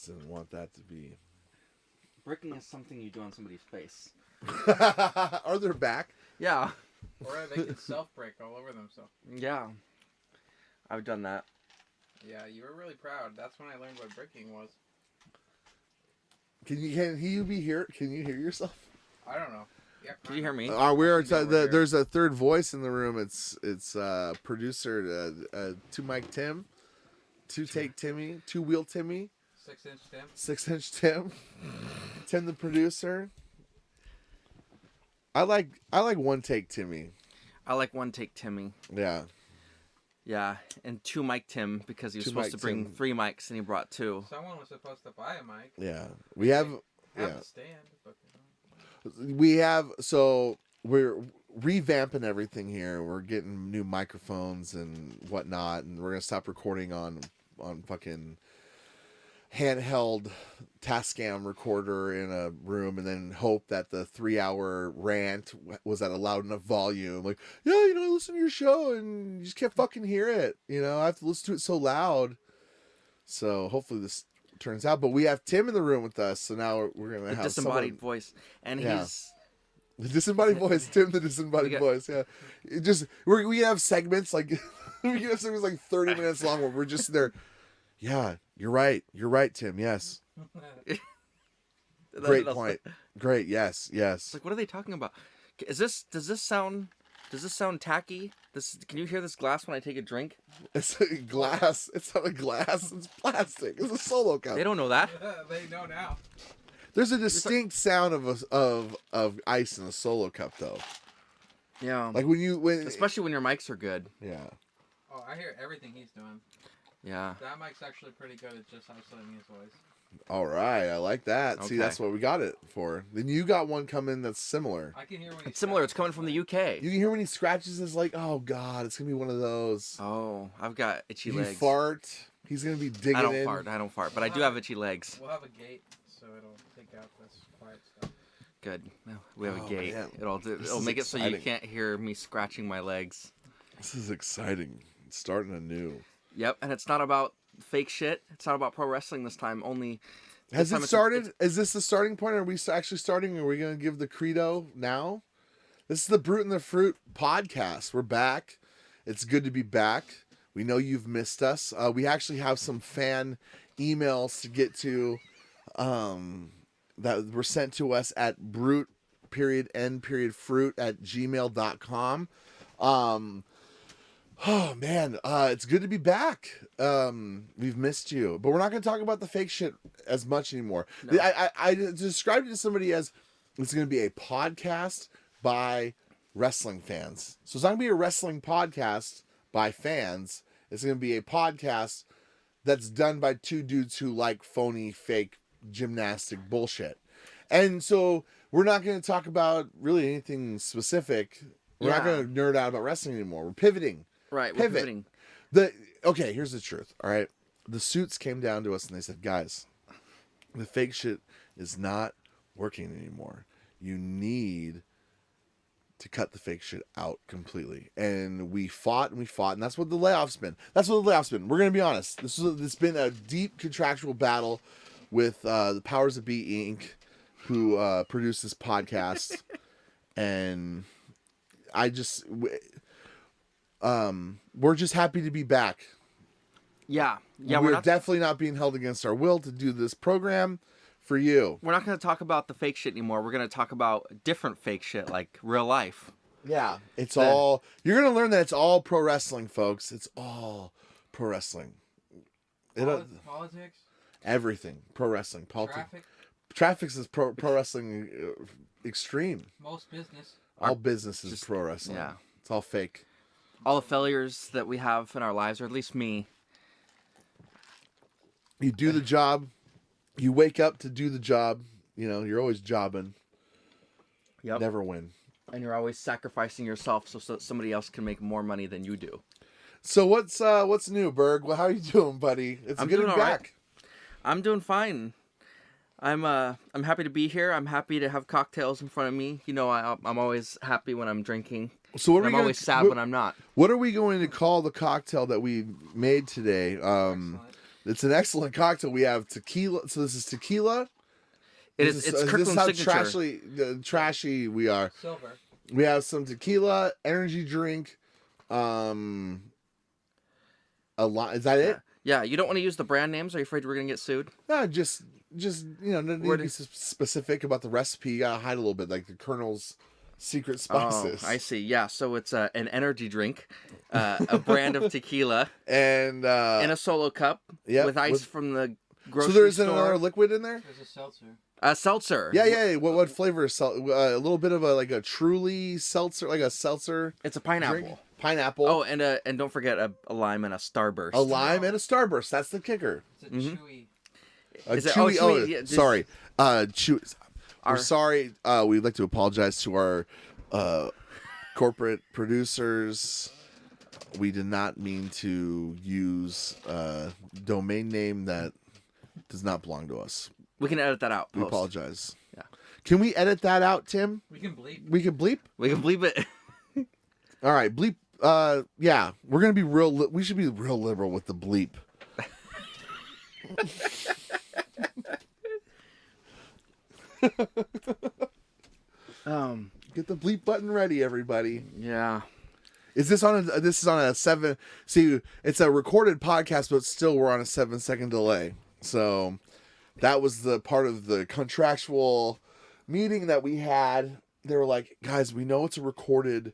didn't want that to be. Bricking is something you do on somebody's face. Are they back? Yeah. Or they can self-break all over themselves. Yeah. I've done that. Yeah, you were really proud. That's when I learned what bricking was. Can you be here? Can you hear yourself? I don't know. Yeah, Can you hear me? There's a third voice in the room. It's producer Two Mike Tim, Two Take Timmy, Two Wheel Timmy, 6-inch Tim. 6-inch Tim, Tim the producer. I like One Take Timmy. I like One Take Timmy. Yeah. Yeah, and 2 Mic Tim because he was supposed to bring 3 mics and he brought 2. Someone was supposed to buy a mic. Yeah, we have a stand, but we have. So we're revamping everything here. We're getting new microphones and whatnot, and we're gonna stop recording on fucking handheld Tascam recorder in a room, and then hope that the 3-hour rant was at a loud enough volume. Like, yeah, I listen to your show and you just can't fucking hear it. I have to listen to it so loud. So hopefully this turns out. But we have Tim in the room with us, so now we're gonna have disembodied voice, and he's the disembodied voice. Tim, the disembodied voice. Yeah, we have segments like we have segments like 30 minutes long where we're just there. Yeah, you're right. You're right, Tim. Yes. Great point. Great. Yes. It's like, what are they talking about? Does this sound tacky? Can you hear this glass when I take a drink? It's a glass. It's not a glass. It's plastic. It's a Solo cup. They don't know that. they know now. There's a distinct sound of ice in a Solo cup, though. Yeah. Like especially when your mics are good. Yeah. Oh, I hear everything he's doing. Yeah. That mic's actually pretty good at just isolating his voice. All right, I like that. Okay. See, that's what we got it for. Then you got one coming that's similar. I can hear when it's similar. It's coming from the UK. You can hear when he scratches his like, oh god, it's gonna be one of those. Oh, I've got itchy legs. You fart. He's gonna be digging in. I don't fart, but I do have itchy legs. We'll have a gate so it'll take out this quiet stuff. Good. We have a gate. Man. It'll make it so you can't hear me scratching my legs. This is exciting. It's starting anew. Yep, and it's not about fake shit. It's not about pro wrestling this time. Has it started? Is this the starting point? Are we actually starting? Are we going to give the credo now? This is the Brute and the Fruit podcast. We're back. It's good to be back. We know you've missed us. We actually have some fan emails to get to that were sent to us at brute.n.fruit@gmail.com. Oh man, it's good to be back. We've missed you, but we're not going to talk about the fake shit as much anymore. No. I described it to somebody as it's going to be a podcast by wrestling fans. So it's not going to be a wrestling podcast by fans. It's going to be a podcast that's done by 2 dudes who like phony, fake gymnastic bullshit. And so we're not going to talk about really anything specific. We're not going to nerd out about wrestling anymore. We're pivoting. Right, we're pivoting. Okay, here's the truth, all right? The suits came down to us and they said, guys, the fake shit is not working anymore. You need to cut the fake shit out completely. And we fought, and that's what the layoff's been. We're going to be honest. It's been a deep contractual battle with the Powers of Be Inc., who produced this podcast. And we're just happy to be back. Yeah. We're definitely not being held against our will to do this program for you. We're not going to talk about the fake shit anymore. We're going to talk about different fake shit, like real life. Yeah. You're going to learn that it's all pro wrestling, folks. It's all pro wrestling. Politics? Everything. Pro wrestling. Traffic is pro wrestling extreme. Most business. All business is pro wrestling. Yeah. It's all fake. All the failures that we have in our lives, or at least me. You do the job. You wake up to do the job. You're always jobbing. Yep. Never win. And you're always sacrificing yourself so somebody else can make more money than you do. So what's new, Berg? Well, how are you doing, buddy? It's good to be back. Right. I'm doing fine. I'm happy to be here. I'm happy to have cocktails in front of me. I'm always happy when I'm drinking. So I'm always sad when I'm not. What are we going to call the cocktail that we made today? It's an excellent cocktail. We have tequila. So this is tequila. It's Kirkland's this is how signature. trashy we are. Silver. We have some tequila, energy drink, a lot. Is that it? Yeah, you don't want to use the brand names. Are you afraid we're gonna get sued? No, just no need to be specific about the recipe. You gotta hide a little bit, like the Colonel's secret spices. Oh, I see. Yeah, so it's an energy drink, a brand of tequila, and in a solo cup with ice from the grocery store. So there's another liquid in there. There's a seltzer. A seltzer. Yeah. What flavor is a little bit of a truly seltzer, like a seltzer. It's a pineapple. Drink? Pineapple. Oh, and don't forget a lime and a Starburst. A lime and a Starburst. That's the kicker. It's a chewy. Chewy. Yeah, sorry. Chewy. We're sorry. We'd like to apologize to our corporate producers. We did not mean to use a domain name that does not belong to us. We can edit that out. We apologize. Yeah. Can we edit that out, Tim? We can bleep. We can bleep? We can bleep it. All right, bleep. Yeah, we're gonna be real. We should be real liberal with the bleep. Get the bleep button ready, everybody. Yeah. Is this on a? This is on a 7. See, it's a recorded podcast, but still we're on a 7-second delay. So that was the part of the contractual meeting that we had. They were like, guys, we know it's a recorded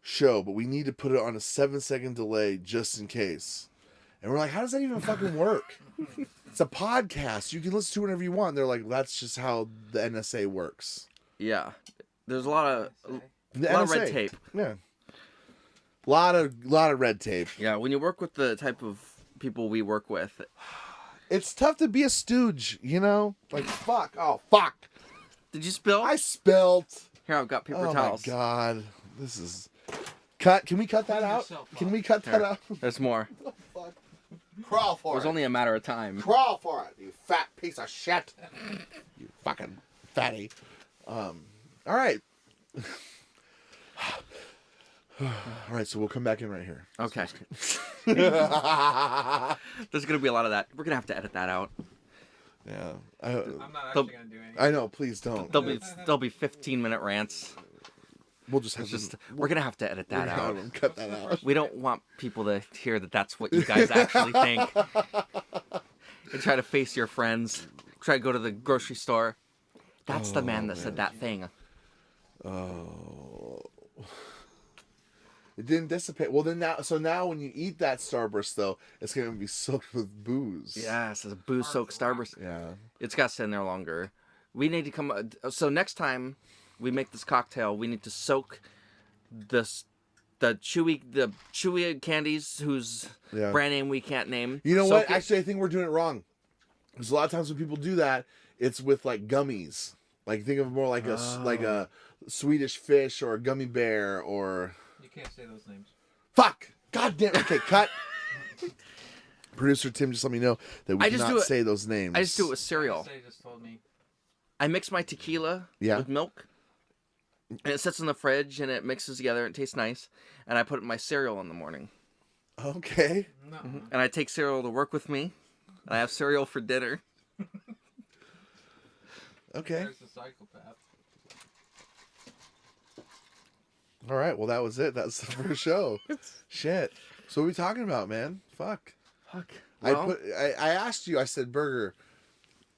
show, but we need to put it on a 7-second delay just in case. And we're like, how does that even fucking work? It's a podcast. You can listen to it whenever you want. And they're like, that's just how the NSA works. Yeah. There's a lot of red tape. Yeah. A lot of red tape. Yeah, when you work with the type of people we work with, it's tough to be a stooge, you know? Like, fuck. Oh, fuck. Did you spill? I spilled. Here, I've got paper towels. Oh, my God. This is... Cut. Can we cut that out? Can we cut that out? There's more. What the fuck? Crawl for it. It was only a matter of time. Crawl for it, you fat piece of shit. You fucking fatty. All right. All right, so we'll come back in right here. Okay. There's going to be a lot of that. We're going to have to edit that out. Yeah. I'm not actually going to do anything. I know, please don't. There'll be 15-minute rants. We'll just have we're going to have to edit that out. Cut that out. We don't want people to hear that that's what you guys actually think. And try to face your friends. Try to go to the grocery store. That's the man that said that thing. Oh. It didn't dissipate. Well, then now when you eat that Starburst, though, it's going to be soaked with booze. Yes, it's a booze-soaked Starburst. Yeah. It's got to sit in there longer. We need to come... So next time we make this cocktail, we need to soak the chewy candies whose brand name we can't name. You know what? Actually, I think we're doing it wrong. Because a lot of times when people do that, it's with like gummies. Like think of more like a Swedish fish or a gummy bear or... You can't say those names. Fuck! God damn. Okay, cut. Producer Tim just let me know that we cannot say those names. I just do it with cereal. Just told me. I mix my tequila with milk. And it sits in the fridge and it mixes together and it tastes nice. And I put it in my cereal in the morning. Okay. No. And I take cereal to work with me. And I have cereal for dinner. Okay. There's the psychopath. All right. Well, that was it. That's the first show. Shit. So what are we talking about, man? Fuck. Well, I asked you. I said, Burger,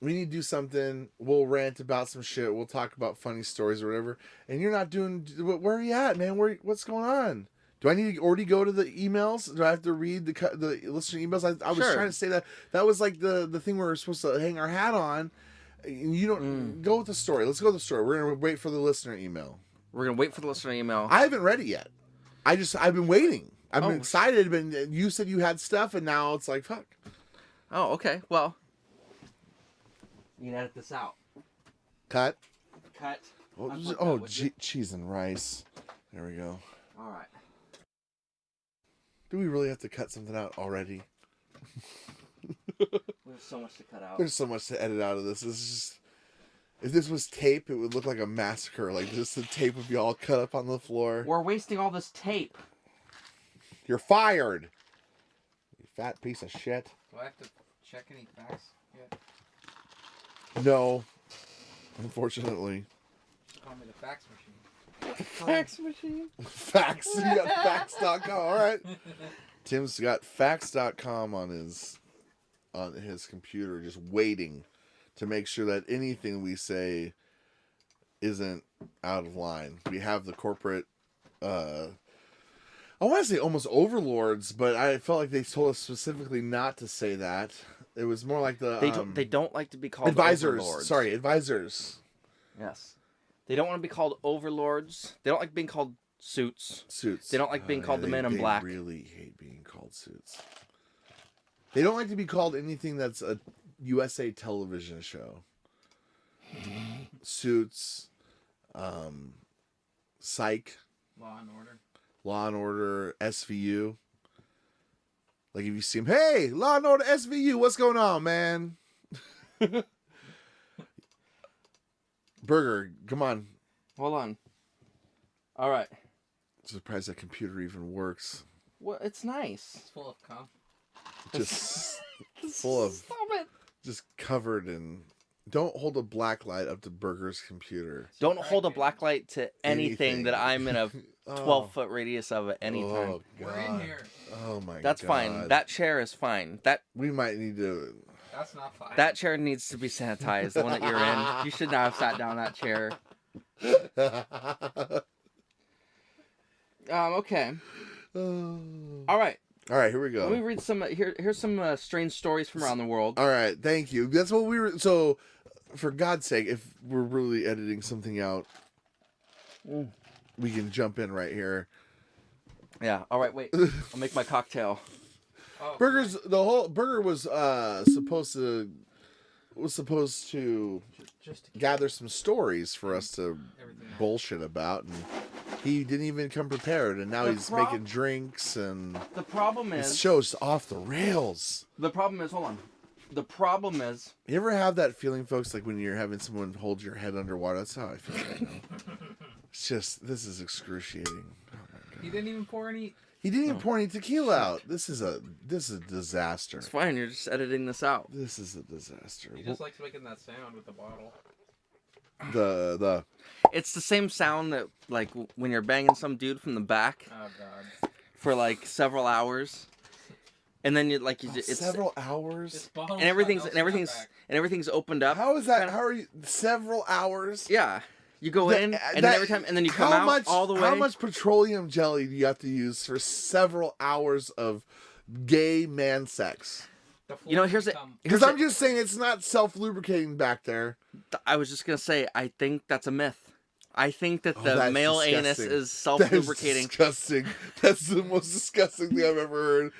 we need to do something. We'll rant about some shit. We'll talk about funny stories or whatever. And you're not doing. Where are you at, man? What's going on? Do I need to already go to the emails? Do I have to read the listener emails? I was trying to say that was like the thing we were supposed to hang our hat on. You don't go with the story. Let's go with the story. We're gonna wait for the listener email. We're gonna wait for the listener email. I haven't read it yet. I've been waiting. I've been excited, but you said you had stuff, and now it's like fuck. Oh, okay. Well, you can edit this out. Cut. Cheese and rice. There we go. All right. Do we really have to cut something out already? We have so much to cut out. There's so much to edit out of this. This is just, if this was tape, it would look like a massacre. Like just the tape would be all cut up on the floor. We're wasting all this tape. You're fired. You fat piece of shit. Do I have to check any facts yet? No, unfortunately. Call me the fax machine. Fax machine. Facts. You got facts.com. All right. Tim's got facts.com on his computer, just waiting to make sure that anything we say isn't out of line. We have the corporate, I want to say almost overlords, but I felt like they told us specifically not to say that. It was more like the They don't like to be called advisors. overlords. Sorry, advisors. Yes. They don't want to be called overlords. They don't like being called suits. Suits. They don't like being called the Men in Black. They really hate being called suits. They don't like to be called anything that's a USA television show. Suits, Psych, Law and Order. Law and Order, SVU. Like if you see him, hey, Law and Order, SVU, what's going on, man? Burger, come on. Hold on. All right. Surprised that computer even works. Well, it's nice. It's full of cum. Just full of, Stop it. just covered in. Don't hold a black light up to Burger's computer. Don't hold a black light to anything that I'm in a Oh. 12-foot radius of at any time. Oh, We're in here. Oh my god. That's fine. That chair is fine. We might need to. That's not fine. That chair needs to be sanitized. The one that you're in. You should not have sat down in that chair. Okay. All right. All right, here we Let me go. read some. Here's some strange stories from around the world. All right, thank you. That's what we were. So, for God's sake, if we're really editing something out, we can jump in right here. Yeah. All right. Wait. I'll make my cocktail. Oh, Burger was supposed to just to gather some stories for us to everything. bullshit about, and he didn't even come prepared, and now The he's prob- making drinks, and The problem this is. show's off the rails. The problem is. Hold on. The problem is. You ever have that feeling, folks, like when you're having someone hold your head underwater? That's how I feel right now. It's just, this is excruciating. Oh my god. He didn't even pour any. He didn't even pour any tequila out. This is a disaster. It's fine. You're just editing this out. This is a disaster. He just likes making that sound with the bottle. The It's the same sound that like when you're banging some dude from the back Oh god. for like several hours, and then it's several hours. This bottle's and everything's got and no everything's snapback. and everything's opened up. How is that? How are you? Several hours. Yeah, you go That- in and that- then every time and then you come how out much, all the way. How much petroleum jelly do you have to use for several hours of gay man sex? The You know, floor here's can it. come. Because I'm just saying it's not self-lubricating back there. I was just gonna say I think that's a myth. I think that the that's male anus disgusting. is That is self-lubricating. disgusting. That's the most disgusting thing I've ever heard.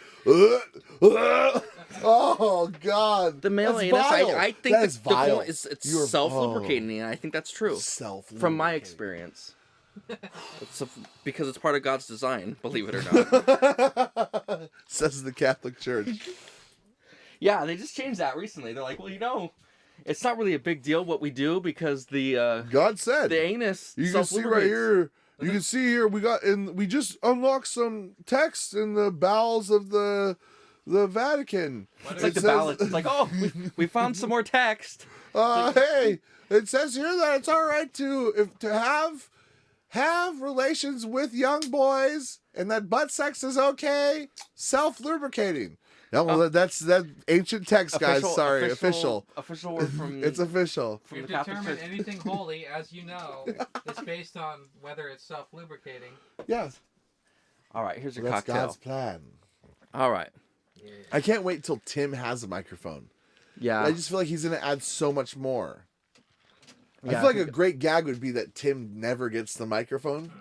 Oh God. The male That's anus, vile. I think that is the vile. point is it's You are- self-lubricating, and I think that's true Self-lubricating. from my experience. Because it's part of God's design, believe it or not. Says the Catholic Church. Yeah, they just changed that recently. They're like, well, it's not really a big deal what we do because the God said. anus You can see right here. You can see here we just unlocked some text in the bowels of the Vatican. It's like the ballot. It's like, oh, we found some more text. Hey, it says here that it's all right to have relations with young boys, and that butt sex is okay. Self-lubricating. Yeah, well, that's that ancient text, guys. Sorry, official. Official word from. It's official. From We've the Catholic determined Church. anything holy, as you know, is based on whether it's self-lubricating. Yes, All right, here's your that's cocktail. God's plan. All right. Yeah. I can't wait till Tim has a microphone. Yeah. I just feel like he's gonna add so much more. I Yeah, feel like a great gag would be that Tim never gets the microphone.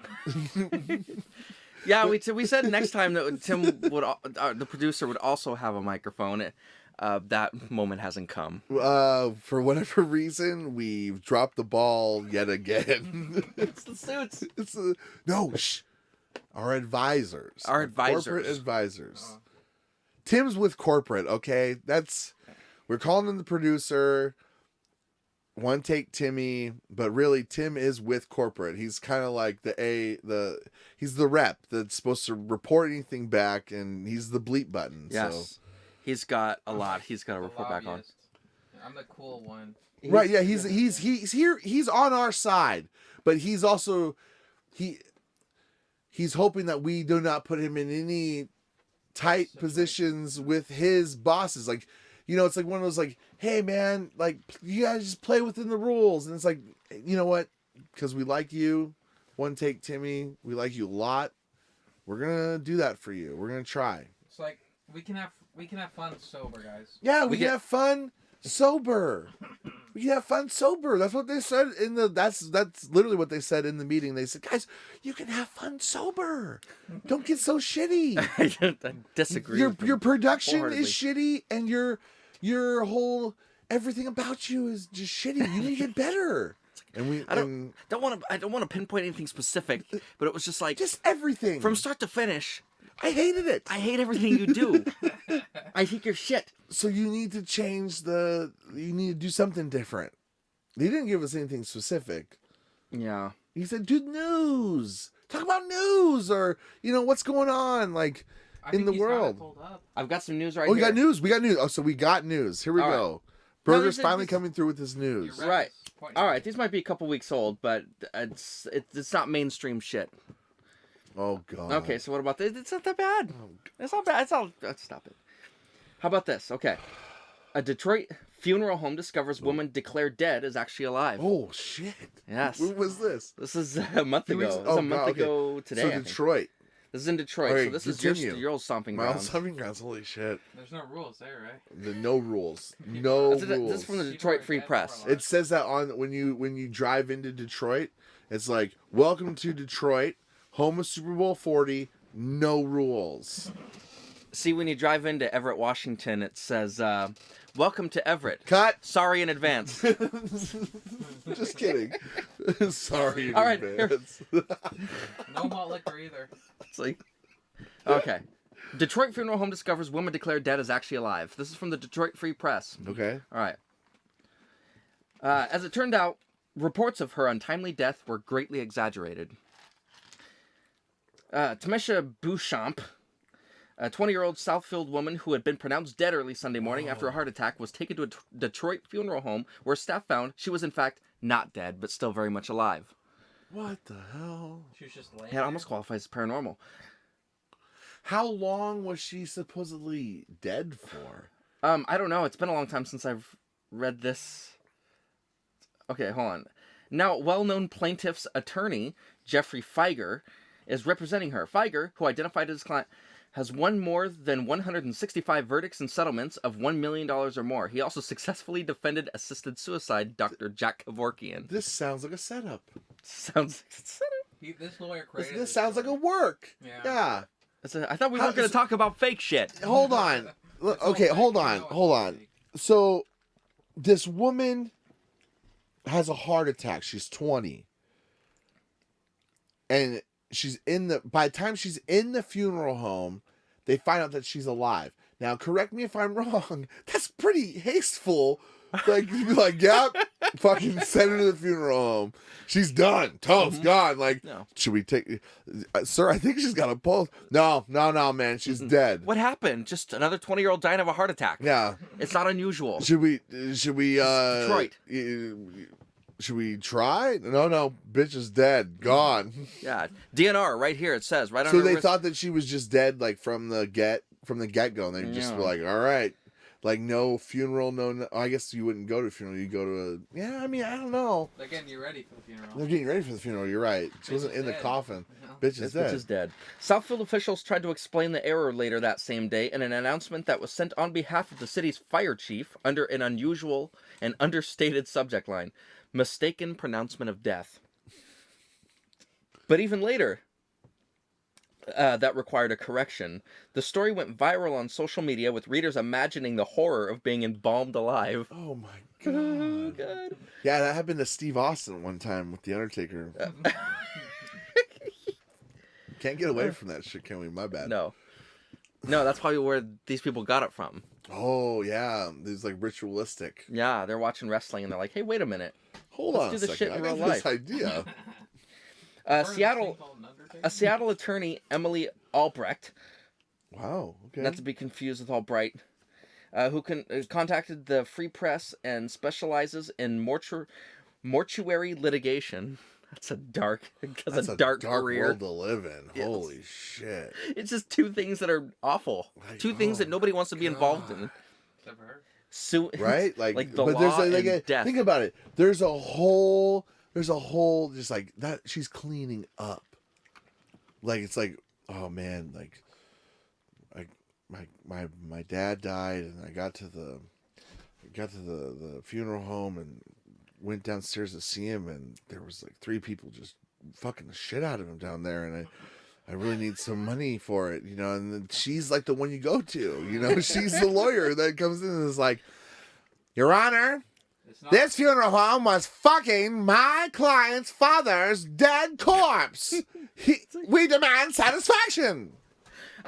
Yeah, we said next time that Tim would, the producer, would also have a microphone. That moment hasn't come. For whatever reason, we've dropped the ball yet again. It's the suits. No, shh. Our advisors. Our advisors. Corporate advisors. Tim's with corporate, okay? We're calling him the producer. One take Timmy, but really Tim is with corporate. He's kind of like he's the rep that's supposed to report anything back, and he's the bleep button. Yes. He's got a lot. He's got to The report back on. lobbyist. I'm the cool one. Right? Yeah, he's here. He's on our side, but he's also he's hoping that we do not put him in any tight positions with his bosses. Like, you know, it's like one of those like, hey man, like you guys just play within the rules, and it's like, you know what? Because we like you, one take Timmy, we like you a lot. We're gonna do that for you. We're gonna try. It's like we can have fun sober, guys. Yeah, we can have fun sober. We can have fun sober. That's what they said in the. That's literally what they said in the meeting. They said, guys, you can have fun sober. Don't get so shitty. I disagree. Your production is shitty, and your whole everything about you is just shitty. You need to get better. And I don't want to pinpoint anything specific, but it was just like just everything from start to finish. I hated it. I hate everything you do. I think you're shit. So you need to change you need to do something different. They didn't give us anything specific. Yeah. He said, do news. Talk about news or, you know, what's going on like in the world. I've got some news right here. here. We got news. Oh, so we got news. Here we go. Burger's finally coming through with his news. Right. All right. These might be a couple weeks old, but it's not mainstream shit. Oh, God. Okay, so what about this? It's not that bad. It's not bad. Stop it. How about this? Okay. A Detroit funeral home discovers woman declared dead is actually alive. Oh, shit. Yes. When was this? This is a month ago. It was a month ago today. So Detroit. This is in Detroit. Right, so this is your old stomping my ground. old stomping grounds. Holy shit. There's no rules there, right? No rules. No rules. This is from the Detroit Free Press. It says that on when you drive into Detroit, it's like, welcome to Detroit, home of Super Bowl 40, no rules. See, when you drive into Everett, Washington, it says, welcome to Everett. Cut. Sorry in advance. Just kidding. Sorry in All right, advance. No malt liquor either. It's like, okay. Detroit funeral home discovers woman declared dead is actually alive. This is from the Detroit Free Press. Okay. All right. As it turned out, reports of her untimely death were greatly exaggerated. Tamesha Beauchamp, a 20-year-old Southfield woman who had been pronounced dead early Sunday morning after a heart attack, was taken to a Detroit funeral home where staff found she was in fact not dead, but still very much alive. What the hell? She was just laying Yeah, it almost qualifies as paranormal. How long was she supposedly dead for? I don't know. It's been a long time since I've read this. Okay, hold on. Now, well-known plaintiff's attorney, Jeffrey Feiger, is representing her. Feiger, who identified as client, has won more than 165 verdicts and settlements of $1 million or more. He also successfully defended assisted suicide Dr. Jack Kevorkian. This sounds like a setup. Sounds like a setup. This lawyer created This sounds like a work. Yeah. I thought we weren't going to talk about fake shit. Hold on. Okay, hold on. So, this woman has a heart attack. She's 20. And by the time she's in the funeral home, they find out that she's alive. Now, correct me if I'm wrong. That's pretty hasteful. Like, you'd be like, yep, fucking send her to the funeral home. She's done. Toast, gone. Like, No. Should we take... sir, I think she's got a pulse. No, man. She's dead. What happened? Just another 20-year-old dying of a heart attack. Yeah. It's not unusual. Should we Detroit. Should we try? No, bitch is dead. Gone. Yeah. DNR right here, it says, right on So her they wrist. thought that she was just dead, like, from the get-go, and they just were like, all right. Like, no funeral, no... I guess you wouldn't go to a funeral. You go to a... Yeah, I mean, I don't know. They're getting you ready for the funeral. They're getting ready for the funeral. You're right. She wasn't in the coffin. No. Bitch is This dead. bitch is dead. Southfield officials tried to explain the error later that same day in an announcement that was sent on behalf of the city's fire chief under an unusual and understated subject line: mistaken pronouncement of death. But even later, that required a correction. The story went viral on social media, with readers imagining the horror of being embalmed alive. Oh, my God. God. Yeah, that happened to Steve Austin one time with The Undertaker. Can't get away from that shit, can we? My bad. No, that's probably where these people got it from. Oh, yeah. It's like ritualistic. Yeah, they're watching wrestling and they're like, hey, wait a minute. Hold on do a this second. shit in I real got this life. idea. A Seattle attorney, Emily Albrecht, Wow. Okay. not to be confused with Albright, who contacted the Free Press and specializes in mortuary litigation. That's a dark career. World to live in. Yes. Holy shit! It's just two things that are awful. Two things that nobody wants to be involved in. Except for her. Right? Like the but law there's and death. Think about it. There's a whole just like that. She's cleaning up. Like it's like, oh man, like my dad died, and I got to the funeral home and went downstairs to see him, and there was like 3 people just fucking the shit out of him down there, and I really need some money for it, you know. And then she's like the one you go to, you know. She's the lawyer that comes in and is like, Your Honor, this funeral home was fucking my client's father's dead corpse. We demand satisfaction.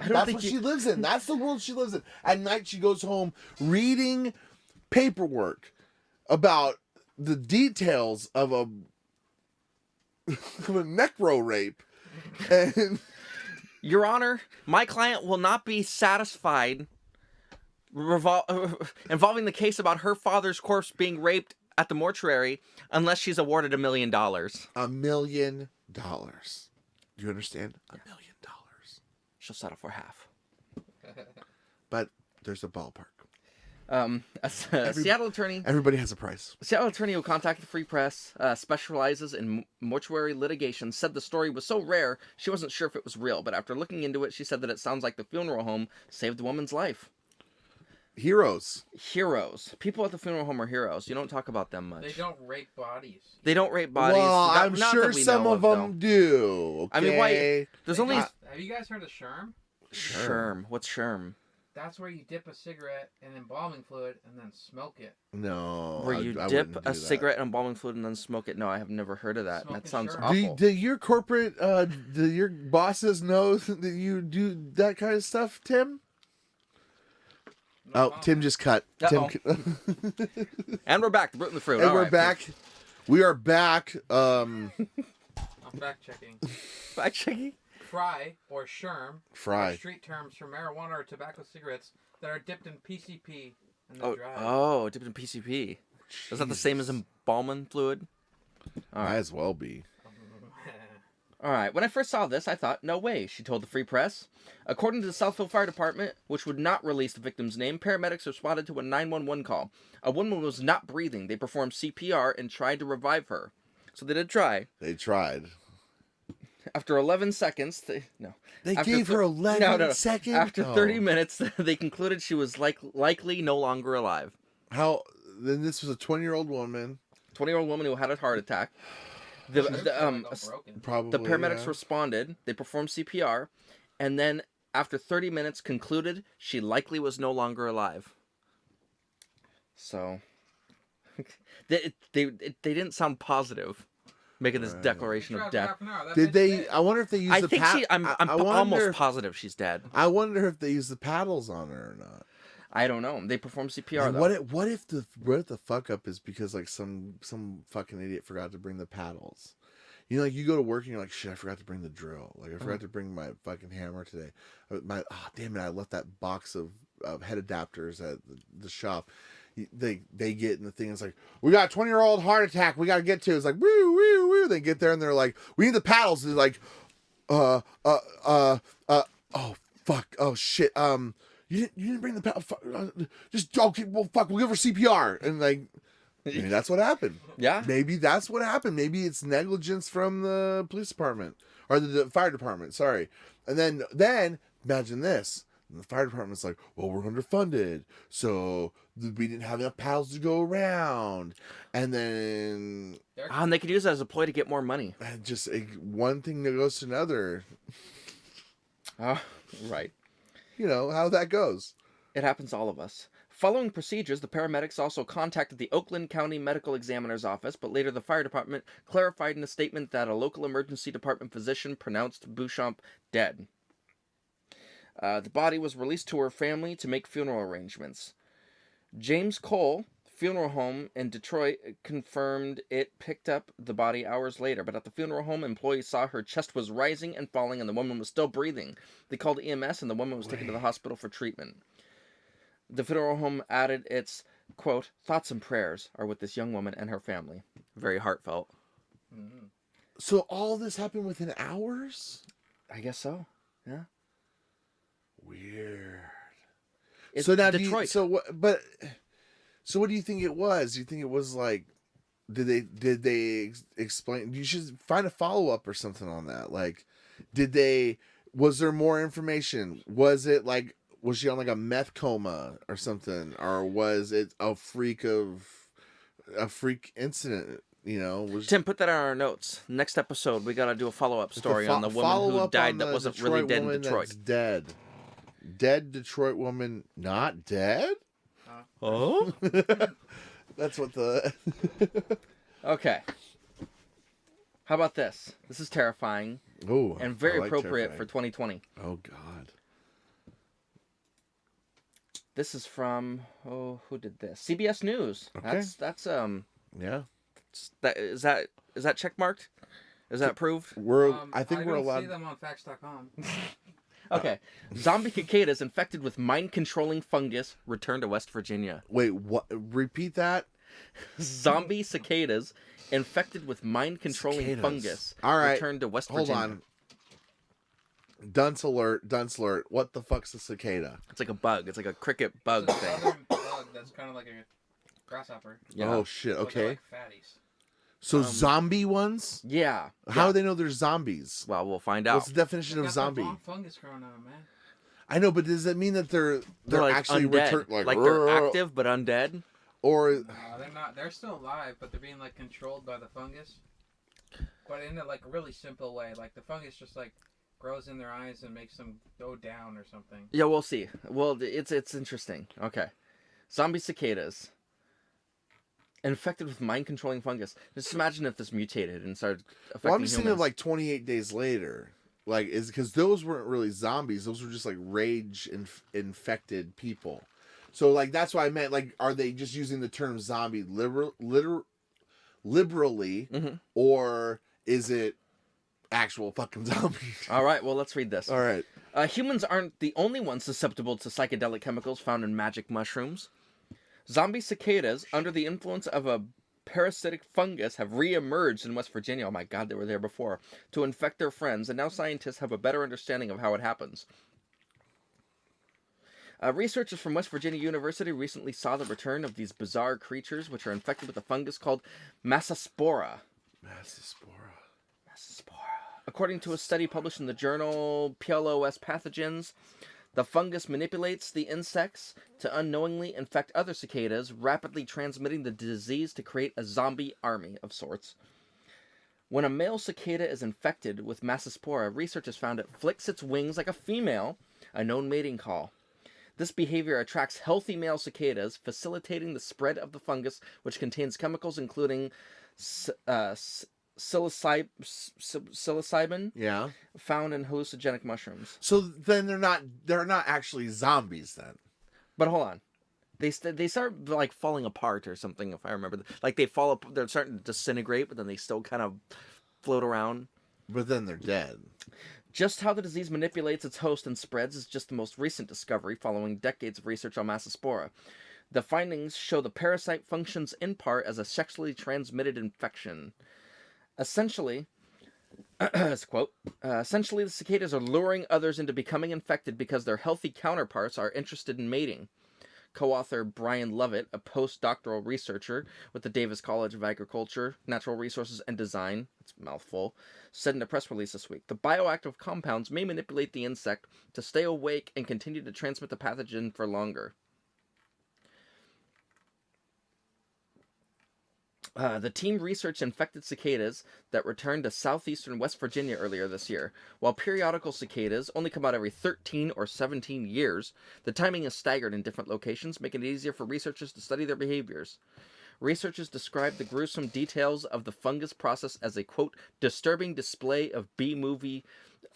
That's what she lives in. That's the world she lives in. At night, she goes home reading paperwork about the details of a necro rape. And Your Honor, my client will not be satisfied involving the case about her father's corpse being raped at the mortuary unless she's awarded $1 million. $1 million. Do you understand? $1 million. She'll settle for half. But there's a ballpark. Seattle attorney. Everybody has a price. Seattle attorney who contacted the Free Press, specializes in mortuary litigation, said the story was so rare she wasn't sure if it was real. But after looking into it, she said that it sounds like the funeral home saved the woman's life. Heroes. People at the funeral home are heroes. You don't talk about them much. They don't rape bodies. Well, I'm sure some of them do. Okay? I mean, why? There's only. Have you guys heard of Sherm? Sherm. What's Sherm? That's where you dip a cigarette in embalming fluid and then smoke it. No. Where you dip a cigarette in embalming fluid and then smoke it? No, I have never heard of that. Smoking That sounds Sherm. awful. Do your corporate, do your bosses know that you do that kind of stuff, Tim? No, Tim just cut. Uh-oh. Tim. And we're back. The Root and the Fruit. And All we're right. back. We are back. I'm fact checking. Fact checking. Fry or Sherm Fry. are street terms for marijuana or tobacco cigarettes that are dipped in PCP and then dried. Oh, dipped in PCP. Is that the same as embalming fluid? Might as well be. All right. When I first saw this, I thought, no way, she told the Free Press. According to the Southfield Fire Department, which would not release the victim's name, paramedics responded to a 911 call. A woman was not breathing. They performed CPR and tried to revive her. So they did try. They tried. After 11 seconds, they gave her 11 seconds? After 30 minutes, they concluded she was likely no longer alive. How? Then this was a 20-year-old woman. 20-year-old woman who had a heart attack. The paramedics responded. They performed CPR, and then after 30 minutes, concluded she likely was no longer alive. So they didn't sound positive, making this declaration of death. Did they? I wonder if they used the paddles. I'm almost positive she's dead. I wonder if they used the paddles on her or not. I don't know. They performed CPR though. What if the fuck up is because like some fucking idiot forgot to bring the paddles? You know, like you go to work and you're like, shit, I forgot to bring the drill. Like I forgot to bring my fucking hammer today. Damn it, I left that box of head adapters at the shop. They get in the thing. It's like, we got a 20-year-old heart attack. We got to get to. It's like, woo, woo, woo. They get there and they're like, we need the paddles. And they're like, oh fuck, oh shit. You didn't bring the paddle. Just okay. Well, fuck. We'll give her CPR. And like, maybe that's what happened. Yeah. Maybe that's what happened. Maybe it's negligence from the police department or the fire department. Sorry. And then imagine this. And the fire department's like, well, we're underfunded, so we didn't have enough paddles to go around. And then... and they could use that as a ploy to get more money. And just one thing that goes to another. Right. You know, how that goes. It happens to all of us. Following procedures, the paramedics also contacted the Oakland County Medical Examiner's Office, but later the fire department clarified in a statement that a local emergency department physician pronounced Beauchamp dead. The body was released to her family to make funeral arrangements. James Cole, funeral home in Detroit, confirmed it picked up the body hours later, but at the funeral home, employees saw her chest was rising and falling and the woman was still breathing. They called EMS and the woman was taken to the hospital for treatment. The funeral home added its, quote, thoughts and prayers are with this young woman and her family. Very heartfelt. Mm-hmm. So all this happened within hours? I guess so. Yeah. Weird. It's so now Detroit. so what do you think it was? Do you think it was like, did they explain? You should find a follow-up or something on that. Like, was there more information? Was it like, was she on like a meth coma or something? Or was it a freak incident? You know, Tim, put that on our notes. Next episode, we got to do a follow-up story on the woman who died that wasn't really dead in Detroit. Dead. Dead Detroit woman not dead? Oh? That's what the... Okay. How about this? This is terrifying. Ooh, and very appropriate terrifying. for 2020. Oh, God. This is from... Oh, who did this? CBS News. Okay. That's Yeah. is that checkmarked? Is that approved? I think we're allowed... I see them on facts.com. Okay. Zombie cicadas infected with mind-controlling fungus return to West Virginia. Wait, what? Repeat that? Zombie cicadas infected with mind-controlling fungus All right. return to West Virginia. Hold on. Dunce alert. What the fuck's a cicada? It's like a bug. It's like a cricket bug It's a thing. southern bug that's kind of like a grasshopper. Yeah. Oh, shit. But they're Okay. like fatties. So zombie ones? Yeah. How do they know they're zombies? Well, we'll find out. What's the definition They of got zombie? that long fungus growing on 'em, man. I know, but does that mean that they're like actually undead. return Like they're active but undead? or No, they're not. They're still alive, but they're being like controlled by the fungus. But in a like really simple way, like the fungus just like grows in their eyes and makes them go down or something. Yeah, we'll see. Well, it's interesting. Okay. Zombie cicadas. Infected with mind-controlling fungus. Just imagine if this mutated and started affecting well, I'm just thinking of humans. like 28 days later. Like, is because those weren't really zombies; those were just like rage infected people. So, like, that's why I meant, like, are they just using the term zombie liberally, or is it actual fucking zombies? All right, well, let's read this. All right. Humans aren't the only ones susceptible to psychedelic chemicals found in magic mushrooms. Zombie cicadas, under the influence of a parasitic fungus, have re-emerged in West Virginia. Oh my God, they were there before. To infect their friends, and now scientists have a better understanding of how it happens. Researchers from West Virginia University recently saw the return of these bizarre creatures, which are infected with a fungus called Massospora. According to a study published in the journal PLOS Pathogens, the fungus manipulates the insects to unknowingly infect other cicadas, rapidly transmitting the disease to create a zombie army of sorts. When a male cicada is infected with Massospora, researchers found it flicks its wings like a female, a known mating call. This behavior attracts healthy male cicadas, facilitating the spread of the fungus, which contains chemicals including psilocybin, Yeah. found in hallucinogenic mushrooms. So then they're not actually zombies then. But hold on, they start like falling apart or something. If I remember, like they're starting to disintegrate, but then they still kind of float around. But then they're dead. Just how the disease manipulates its host and spreads is just the most recent discovery following decades of research on Massospora. The findings show the parasite functions in part as a sexually transmitted infection. Essentially, quote, essentially the cicadas are luring others into becoming infected because their healthy counterparts are interested in mating. Co-author Brian Lovett, a postdoctoral researcher with the Davis College of Agriculture, Natural Resources and Design, it's a mouthful, said in a press release this week, the bioactive compounds may manipulate the insect to stay awake and continue to transmit the pathogen for longer. The team researched infected cicadas that returned to southeastern West Virginia earlier this year. While periodical cicadas only come out every 13 or 17 years, the timing is staggered in different locations, making it easier for researchers to study their behaviors. Researchers described the gruesome details of the fungus process as a, quote, disturbing display of B-movie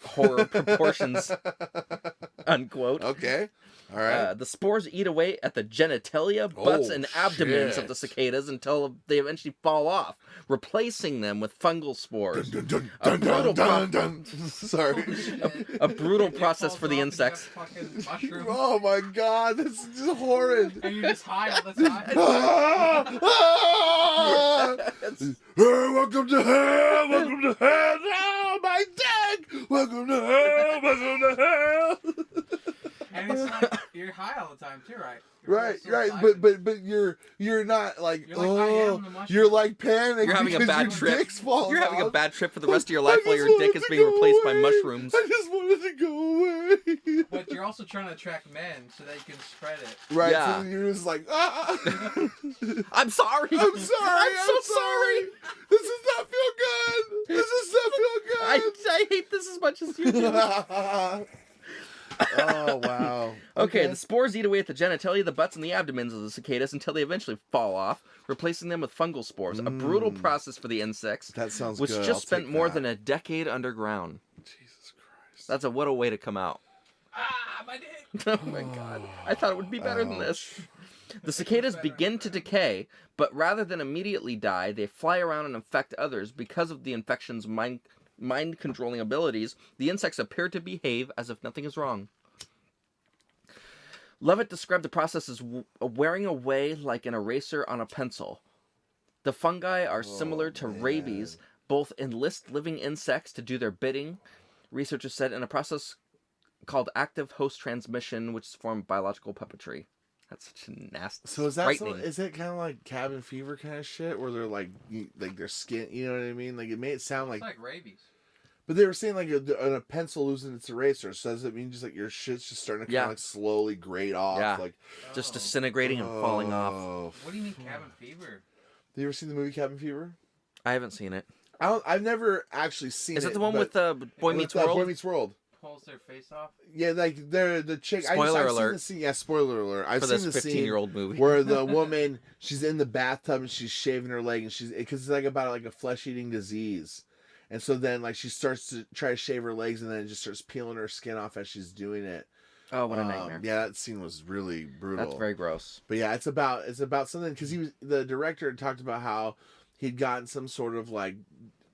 horror proportions, unquote. Okay. All right. The spores eat away at the genitalia, butts, Oh, and abdomens shit. of the cicadas until they eventually fall off, replacing them with fungal spores. Dun, dun, A dun, brutal dun, dun, dun. Sorry. A brutal It process falls for the off and you have insects. fucking mushrooms, Oh my god, this is just horrid. and you're just high all the time. Ah! Ah! Hey, welcome to hell! Welcome to hell! Oh, my dick! Welcome to hell! Welcome to hell! And it's like you're high all the time too, right? Right, You're right, psilocybin. but you're not like, You're like, I am the mushroom. you're like panicked. You're having a because bad your trip. dick's falling You're having a off. bad trip for the rest of your life I while just your dick wanted is to being go replaced by away. mushrooms. I just wanted to go away. But you're also trying to attract men so that you can spread it. Right, Yeah. so you're just like, ah. I'm sorry. I'm sorry. I'm so sorry. This does not feel good. This does not feel I hate this as much as you do. good. Oh, wow. Okay, the spores eat away at the genitalia, the butts, and the abdomens of the cicadas until they eventually fall off, replacing them with fungal spores. A brutal process for the insects, That sounds which good. just I'll spent take more that. than a decade underground. Jesus Christ. That's what a way to come out. Ah, my dick! Oh my god. I thought it would be better than this. The cicadas begin to decay, but rather than immediately die, they fly around and infect others. Because of the infection's mind-controlling abilities, the insects appear to behave as if nothing is wrong. Levitt described the process as wearing away like an eraser on a pencil. The fungi are similar to rabies, both enlist living insects to do their bidding, researchers said, in a process called active host transmission, which is a form of biological puppetry. That's such a nasty. So is that frightening. is it kind of like cabin fever kind of shit where they're like their skin, you know what I mean? Like it made it sound It's like, like rabies. but they were saying like a pencil losing its eraser. So does it mean just like your shit's just starting to kind of like slowly grate off? Yeah. Like Just disintegrating and falling off. oh. What do you mean cabin fever? Have you ever seen the movie Cabin Fever? I haven't seen it. I've never actually seen it. Is it the one but- with Boy Meets World? Boy Meets World. Pulls their face off? Yeah, like the chick. Spoiler I've alert. Seen the scene. Yeah, spoiler alert. I've For seen this the scene 15-year-old movie. where the woman, she's in the bathtub and she's shaving her leg, and because it's like about like a flesh-eating disease, and so then like she starts to try to shave her legs, and then it just starts peeling her skin off as she's doing it. Oh, what a nightmare. Yeah, that scene was really brutal. That's very gross. But yeah, it's about something because the director had talked about how he'd gotten some sort of like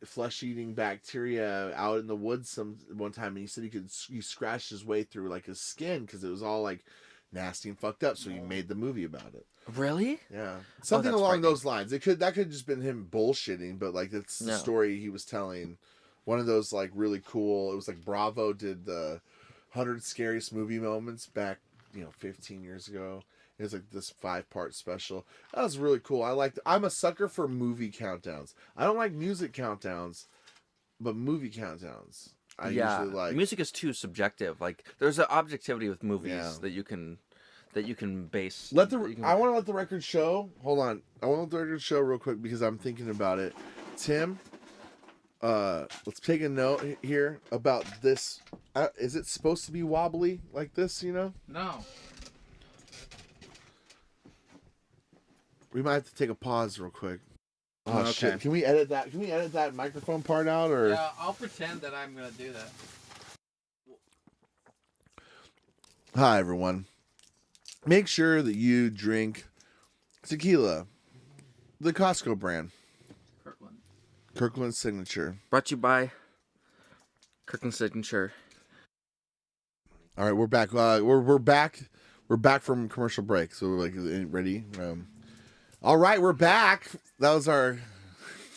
flesh-eating bacteria out in the woods one time, and he said he scratched his way through like his skin because it was all like nasty and fucked up. So he made the movie about it. Really? Yeah, something that's along frightening. those lines. That could have just been him bullshitting, but like that's the No. story he was telling. One of those like really cool. It was like Bravo did the 100 scariest movie moments back 15 years ago. It was like this 5-part special. That was really cool. I'm a sucker for movie countdowns. I don't like music countdowns, but movie countdowns. I usually like. Music is too subjective. Like there's an objectivity with movies Yeah. that you can base. I want to let the record show. Hold on. I want to let the record show real quick because I'm thinking about it. Tim, let's take a note here about this. Is it supposed to be wobbly like this? No. We might have to take a pause real quick. Oh Okay. shit! Can we edit that? Can we edit that microphone part out or? Yeah, I'll pretend that I'm gonna do that. Hi everyone. Make sure that you drink tequila, the Costco brand, Kirkland Signature. Brought to you by Kirk and Signature. All right, we're back. We're back. We're back from commercial break. So we're like ready. All right, we're back. That was our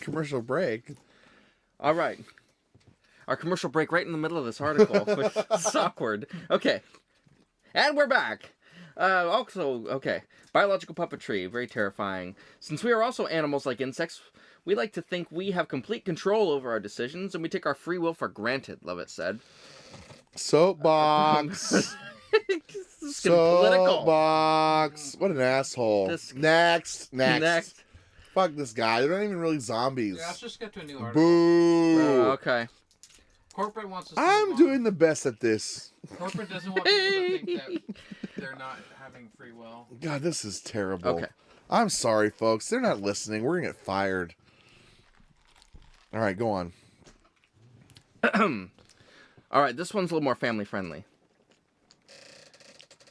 commercial break. All right. Our commercial break right in the middle of this article. It's awkward. Okay. And we're back. Okay. Biological puppetry. Very terrifying. Since we are also animals like insects, we like to think we have complete control over our decisions, and we take our free will for granted, Levitt said. Soapbox. This is getting political. Soapbox. What an asshole. Next. Fuck this guy. They're not even really zombies. Yeah, let's just get to a new article. Boo. Okay. Corporate wants us to I'm move on. doing the best at this. Corporate doesn't want people to think that they're not having free will. God, this is terrible. Okay. I'm sorry, folks. They're not listening. We're going to get fired. All right, go on. All right, this one's a little more family friendly.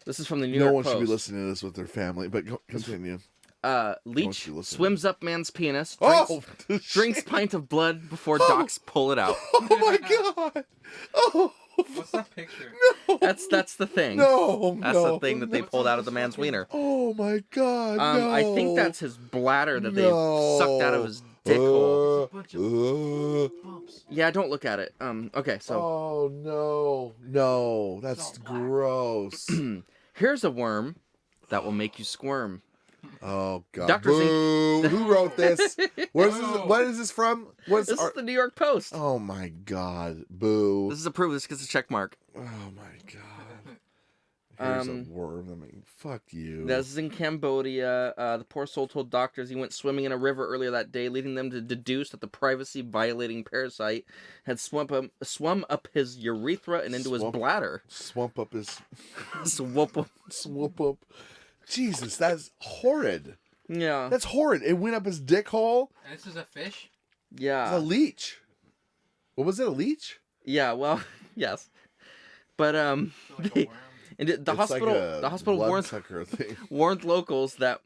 This is from the New York No one Post. should be listening to this with their family, but continue. Leech swims up man's penis, Oh, drinks pint of blood before docs pull it out. Oh my god! Oh, What's that picture? no! That's the thing. No, That's no, the thing that they What's pulled on out of the this man's fucking- wiener. Oh my god! No. I think that's his bladder that they sucked out of his dick hole. Bunch of bumps. Yeah, don't look at it. Okay, so Oh no, that's all black. gross. here's a worm that will make you squirm. Oh god! Doctors think- Boo! Who wrote this? Where's this? Boo. What is this from? What's This is the New York Post. Oh my god! Boo! This is approved. This gets a check mark. Oh my god! Here's a worm. I mean, fuck you. This is in Cambodia. The poor soul told doctors he went swimming in a river earlier that day, leading them to deduce that the privacy-violating parasite had swum up his urethra and into his bladder. Swamp up his. Swump up. Swamp up. Jesus, that's horrid. Yeah. That's horrid. It went up his dick hole. And this is a fish? It's Yeah. a leech. What was it? A leech? Yeah. Well, yes. But Like a worm. and the It's hospital like a the hospital bloodsucker thing. warned locals that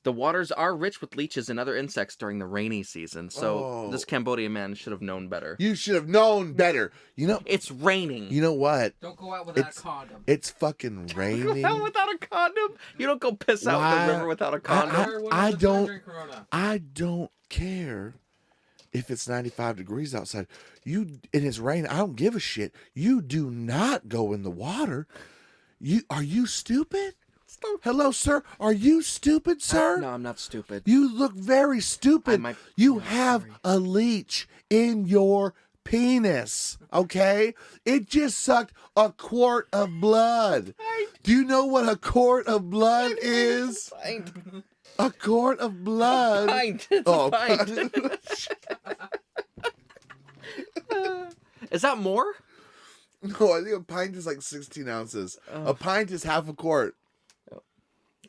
the waters are rich with leeches and other insects during the rainy season. So Oh. this Cambodian man should have known better. You should have known better. You know. It's raining. You know what? Don't go out without It's- a condom. It's fucking Go raining. out without a condom. You don't go piss out in Why? the river without a condom. Wear one I all the time don't- during Corona. I don't care if it's 95 degrees outside. You and it's raining. I don't give a shit. You do not go in the water. Are you stupid? Hello, sir. Are you stupid, sir? No, I'm not stupid. You look very stupid. might- You I'm have sorry. a leech in your penis, okay? It just sucked a quart of blood. Do you know what a quart of blood is? Pint. A quart of blood. Pint. It's Oh, a pint. Is that more? No, I think a pint is like 16 ounces. A pint is half a quart.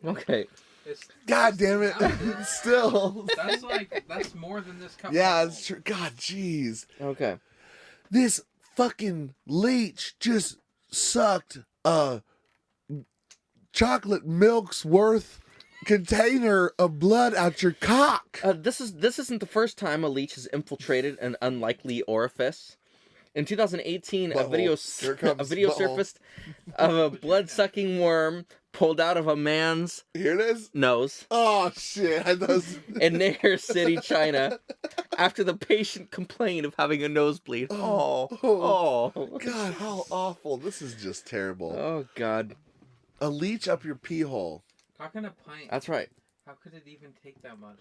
Okay. It's God damn it. ounces. Still. That's more than this cup. Yeah, of it's true. God, jeez. Okay. This fucking leech just sucked a chocolate milk's worth container of blood out your cock. This isn't the first time a leech has infiltrated an unlikely orifice. In 2018, a video Butthole. Here comes butthole. surfaced of a blood-sucking worm pulled out of a man's Here it is. nose Oh, shit. I thought in Nair City, China, after the patient complained of having a nosebleed. Oh. God, how awful. This is just terrible. Oh, God. A leech up your pee hole. How can a pint? That's right. How could it even take that much?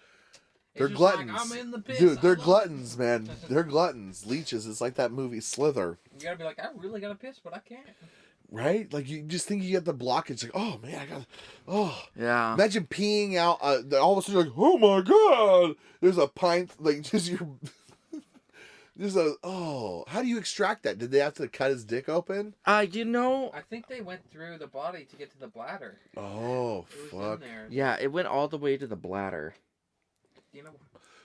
It's They're just gluttons. Like, I'm in the piss. Dude, I they're love it. gluttons, man. They're gluttons. Leeches. It's like that movie Slither. You gotta be like, I really gotta piss, but I can't. Right? Like, you just think you get the blockage. Like, oh, man, I got... Oh. Yeah. Imagine peeing out. All of a sudden, you're like, oh, my God. There's a pint. Like, just your... There's a... Oh. How do you extract that? Did they have to cut his dick open? You know, I think they went through the body to get to the bladder. Oh, It was fuck. in there. yeah, it went all the way to the bladder. You know,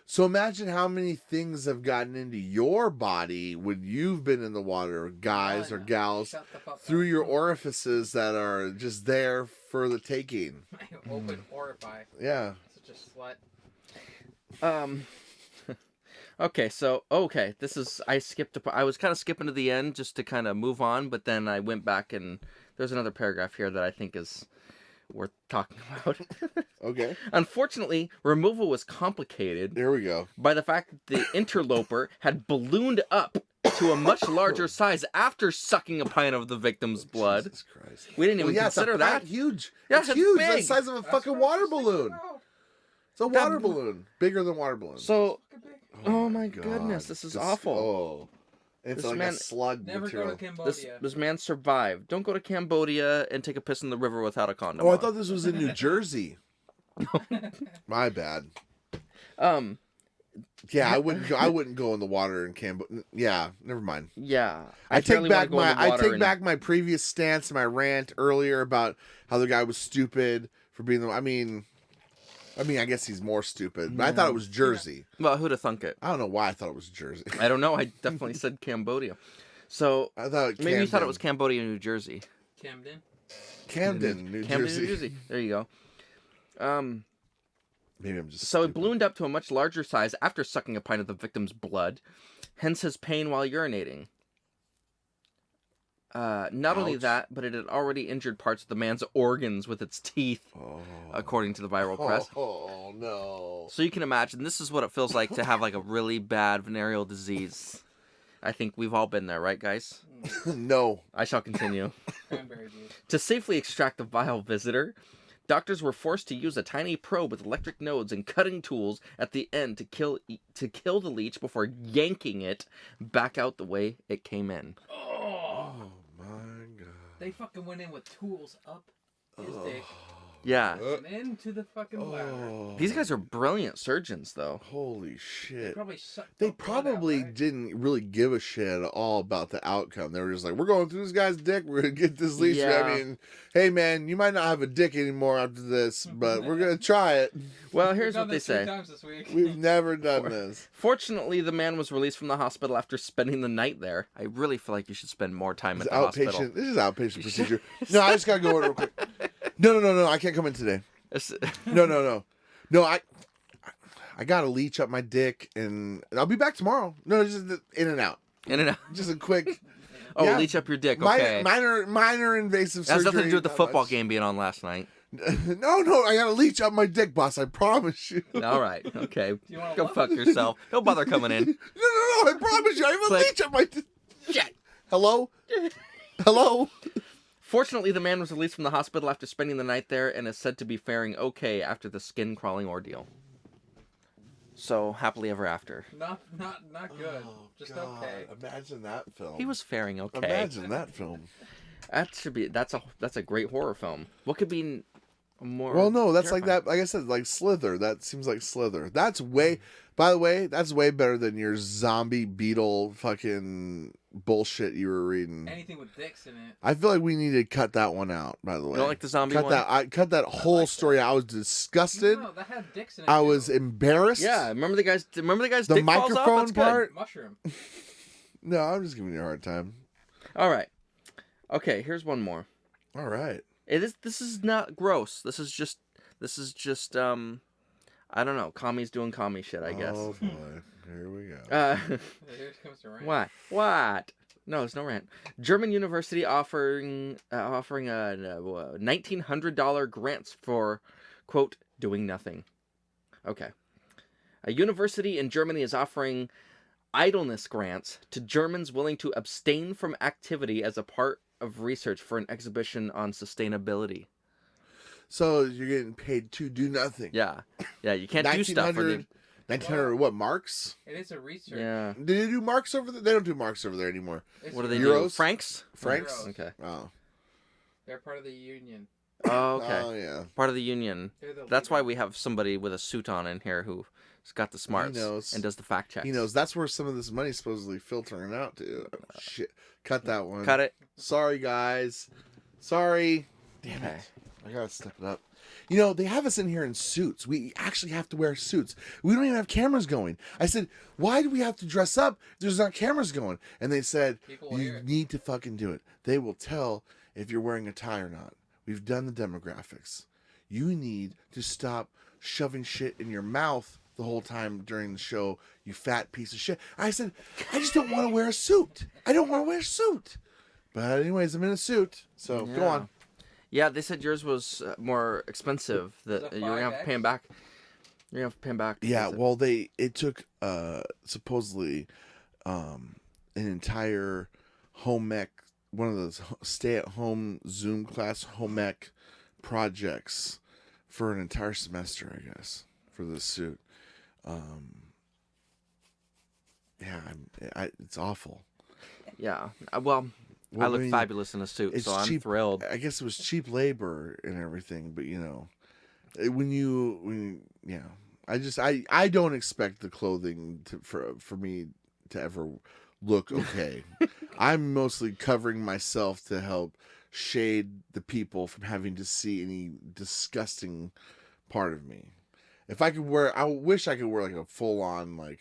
So imagine how many things have gotten into your body when you've been in the water, guys or gals, shut the fuck through up. your orifices that are just there for the taking. Open orify. Yeah. Such a slut. Okay, this is I was kind of skipping to the end just to kind of move on, but then I went back and there's another paragraph here that I think is worth talking about. Okay. Unfortunately, removal was complicated There we go. by the fact that the interloper had ballooned up to a much larger size after sucking a pint of the victim's blood. Jesus Christ. We didn't even Well, yeah, it's a consider that. pint, huge. Yeah, it's it's huge. It's the big. size of a That's fucking what water I'm thinking balloon. about. It's a That- water balloon. Bigger than water balloons. So, Fucking big. oh my God. goodness, this is awful. Oh. It's This like man- a slug Never material. go to Cambodia. this man survived. Don't go to Cambodia and take a piss in the river without a condom. Oh, I on. thought this was in New Jersey. My bad. Yeah, I wouldn't go in the water in Cambodia. Yeah, never mind. Yeah, I take barely back wanna go in the I water take and- back my previous stance and my rant earlier about how the guy was stupid for being the. I mean, I guess he's more stupid, but I thought it was Jersey. Well, who'd have thunk it? I don't know why I thought it was Jersey. I don't know. I definitely said Cambodia. So I thought maybe you thought it was Cambodia, New Jersey. Camden. Camden, New Jersey. New Jersey. There you go. Maybe I'm just So stupid. it ballooned up to a much larger size after sucking a pint of the victim's blood, hence his pain while urinating. Not only Ouch. that, but it had already injured parts of the man's organs with its teeth, according to the viral press. Oh, no. So you can imagine, this is what it feels like to have like a really bad venereal disease. I think we've all been there, right, guys? No. I shall continue. Cranberry juice. To safely extract the vile visitor, doctors were forced to use a tiny probe with electric nodes and cutting tools at the end to kill the leech before yanking it back out the way it came in. Oh, Oh, my God. they fucking went in with tools up his dick Yeah. and into the fucking bladder. Oh. These guys are brilliant surgeons, though. Holy They shit. probably sucked They the blood out, probably right? didn't really give a shit at all about the outcome. They were just like, we're going through this guy's dick. We're going to get this leech. Yeah. I mean, hey, man, you might not have a dick anymore after this, but we're going to try it. Well, We've here's done what they this 3 say. times this week. We've never done this. Fortunately, the man was released from the hospital after spending the night there. I really feel like you should spend more time at It's the hospital. outpatient. This is outpatient procedure. No, I just got to go in real quick. No. I can't come in today. No, I got to leech up my dick, and I'll be back tomorrow. No, just in and out. In and out. Just a quick Oh, Yeah. leech up your dick. Okay. minor invasive That has surgery. nothing to do with the not football much. game being on last night. No, I got to leech up my dick, boss. I promise you. All right. Okay. Do you want Go to fuck yourself. Don't bother coming in. No, I promise you. I have a Click. leech up my dick. Shit. Hello? Hello? Fortunately, the man was released from the hospital after spending the night there and is said to be faring okay after the skin-crawling ordeal. So, happily ever after. Not good. Oh, Just God. okay. Imagine that film. He was faring okay. Imagine that film. That's a great horror film. What could be more? Well, no, that's like terrifying? that. Like I said, like Slither. That seems like Slither. That's way. By the way, that's way better than your zombie beetle fucking bullshit you were reading. Anything with dicks in it. I feel like we need to cut that one out. By the way, You don't like the zombie cut one? that. I cut that whole like story. I was disgusted. No, that had dicks in it. I too. was embarrassed. Yeah, remember the guy's The dick falls off? microphone That's good. part. Mushroom. No, I'm just giving you a hard time. All right. Okay, here's one more. All right. This is not gross. This is just I don't know, commies doing commie shit, I guess. Oh boy, here we go. Here comes the rain. What? No, there's no rant. German university offering a $1,900 grants for, quote, doing nothing. Okay. A university in Germany is offering idleness grants to Germans willing to abstain from activity as a part of research for an exhibition on sustainability. So you're getting paid to do nothing. Yeah, you can't do stuff. 1900 what, marks? It is a research. Yeah. Do they do marks over there? They don't do marks over there anymore. It's What do they Euros? do? Francs? Francs? Euros. Okay. Oh. They're part of the union. Oh, okay. Oh, yeah. Part of the union. They're the That's why leader. we have somebody with a suit on in here who's got the smarts knows. and does the fact checks. He knows. That's where some of this money's supposedly filtering out to. Oh, shit. Cut that one. Cut it. Sorry, guys. Sorry. Damn Okay. it. I gotta step it up. You know, they have us in here in suits. We actually have to wear suits. We don't even have cameras going. I said, why do we have to dress up if there's not cameras going? And they said, People will hear you it. need to fucking do it. They will tell if you're wearing a tie or not. We've done the demographics. You need to stop shoving shit in your mouth the whole time during the show, you fat piece of shit. I said, I just don't want to wear a suit. I don't want to wear a suit. But anyways, I'm in a suit. So go Yeah. on. Yeah, they said yours was more expensive. That Is it you're gonna have to pay him 5X? back. You're gonna have to pay him back. Yeah, because of- well, it took supposedly an entire home ec, one of those stay-at-home Zoom class home ec projects for an entire semester, I guess, for this suit. Yeah, it's awful. yeah. Well, I look fabulous in a suit, it's so I'm cheap. thrilled. I guess it was cheap labor and everything, but you know, I don't expect the clothing for me to ever look okay. I'm mostly covering myself to help shade the people from having to see any disgusting part of me. If I could wear, I wish I could wear like a full on like,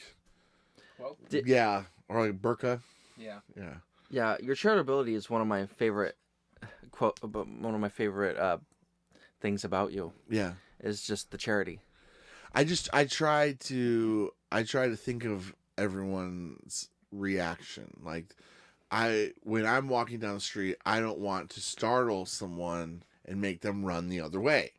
Well, yeah, or like burqa. yeah. Yeah. Yeah, your charitability is one of my favorite things about you. Yeah. Is just the charity. I try to think of everyone's reaction. Like when I'm walking down the street, I don't want to startle someone and make them run the other way.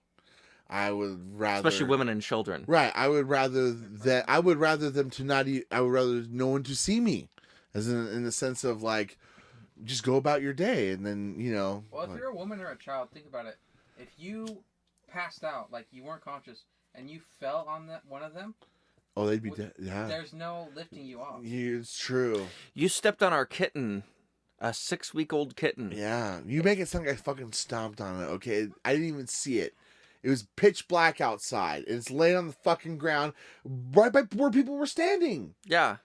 I would rather, especially women and children. Right. I would rather them to not I would rather no one to see me, as in the sense of like, just go about your day, and then Well, if like, you're a woman or a child, think about it. If you passed out, like you weren't conscious, and you fell on one of them, oh, they'd be dead. Yeah. There's no lifting you off. Yeah, it's true. You stepped on our kitten, a 6-week-old kitten. Yeah. You make it sound like I fucking stomped on it. Okay, I didn't even see it. It was pitch black outside. It's laying on the fucking ground right by where people were standing. Yeah.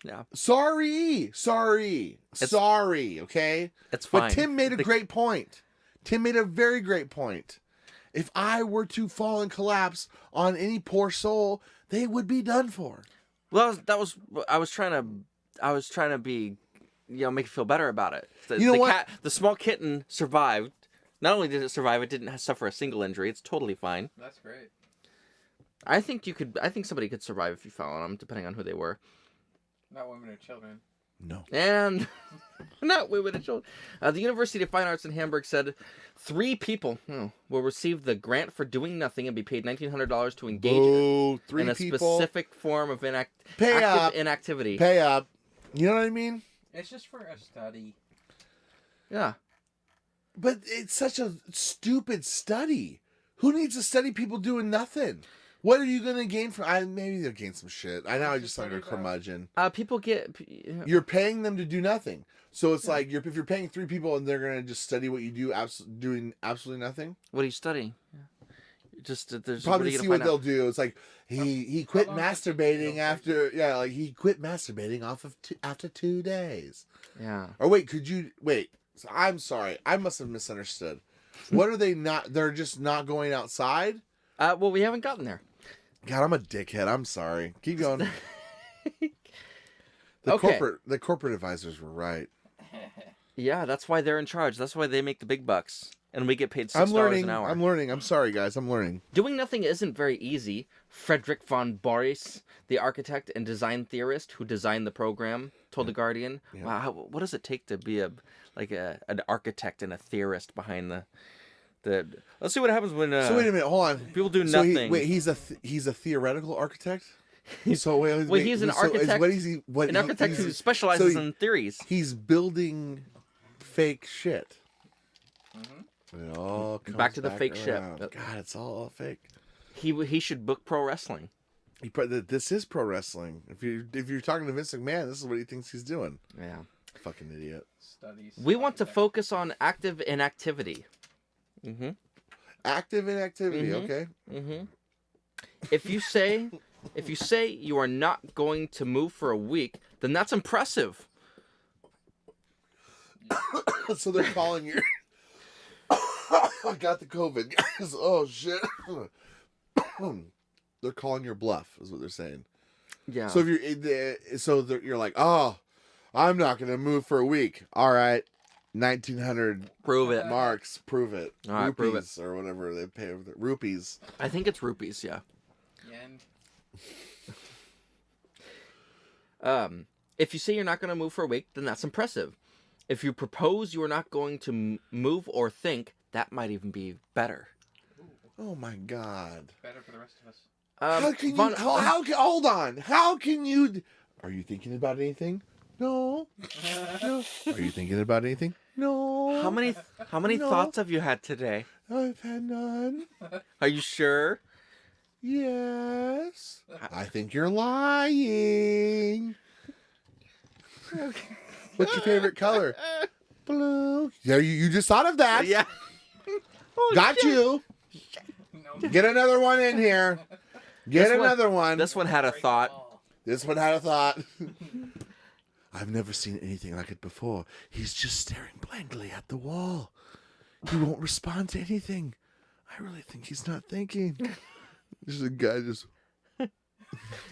Yeah. Sorry. Okay? It's fine. But Tim made a great point. Tim made a very great point. If I were to fall and collapse on any poor soul, they would be done for. Well, I was trying to be, make you feel better about it. The small kitten survived. Not only did it survive, it didn't suffer a single injury. It's totally fine. That's great. I think somebody could survive if you fell on them, depending on who they were. Not women or children. No. And not women and children. The University of Fine Arts in Hamburg said 3 people will receive the grant for doing nothing and be paid $1,900 to engage in a specific form of active inactivity. Pay up. You know what I mean? It's just for a study. Yeah. But it's such a stupid study. Who needs to study people doing nothing? What are you going to gain from... maybe they'll gain some shit. I know I just like a curmudgeon. People get... You're paying them to do nothing. So it's like, if you're paying 3 people and they're going to just study what you do, doing absolutely nothing. What are you studying? Just there's probably see what they'll do. It's like, he quit masturbating after... Yeah, like he quit masturbating after 2 days. Yeah. Or wait, I'm sorry. I must have misunderstood. What are they not... They're just not going outside? Well, we haven't gotten there. God, I'm a dickhead. I'm sorry. Keep going. The corporate advisors were right. Yeah, that's why they're in charge. That's why they make the big bucks. And we get paid $6 an hour. I'm learning. I'm sorry, guys. I'm learning. Doing nothing isn't very easy. Frederick von Boris, the architect and design theorist who designed the program, told The Guardian, wow, what does it take to be an architect and a theorist behind the... Let's see what happens when. So wait a minute, hold on. People do nothing. He's a theoretical architect. He's an architect. What is he? An architect who specializes in theories. He's building fake shit. Mm-hmm. It all comes back to the fake shit. God, it's all fake. He should book pro wrestling. This is pro wrestling. If you're talking to Vince McMahon, this is what he thinks he's doing. Yeah. Fucking idiot. We want to focus on active inactivity. Mm-hmm. Active inactivity, okay. Mm-hmm. If you say you are not going to move for a week, then that's impressive. So they're calling you. I got the COVID, guys. Oh shit. They're calling your bluff, is what they're saying. Yeah. So if you're like, oh, I'm not going to move for a week. All right. 1,900 prove it. marks, prove it. All right, prove it. Or whatever they pay with it. Rupees. I think it's rupees, yeah. Yen. If you say you're not going to move for a week, then that's impressive. If you propose you are not going to move or think, that might even be better. Oh my God. Better for the rest of us. How can you? Hold on. How can you? Are you thinking about anything? No. No. Are you thinking about anything? No. How many thoughts have you had today? I've had none. Are you sure? Yes. I think you're lying. What's your favorite color? Blue. Yeah, you just thought of that. Yeah. Got you. No. Get another one in here. Get another one. This one had a thought. This one had a thought. I've never seen anything like it before. He's just staring blankly at the wall. He won't respond to anything. I really think he's not thinking. There's a guy just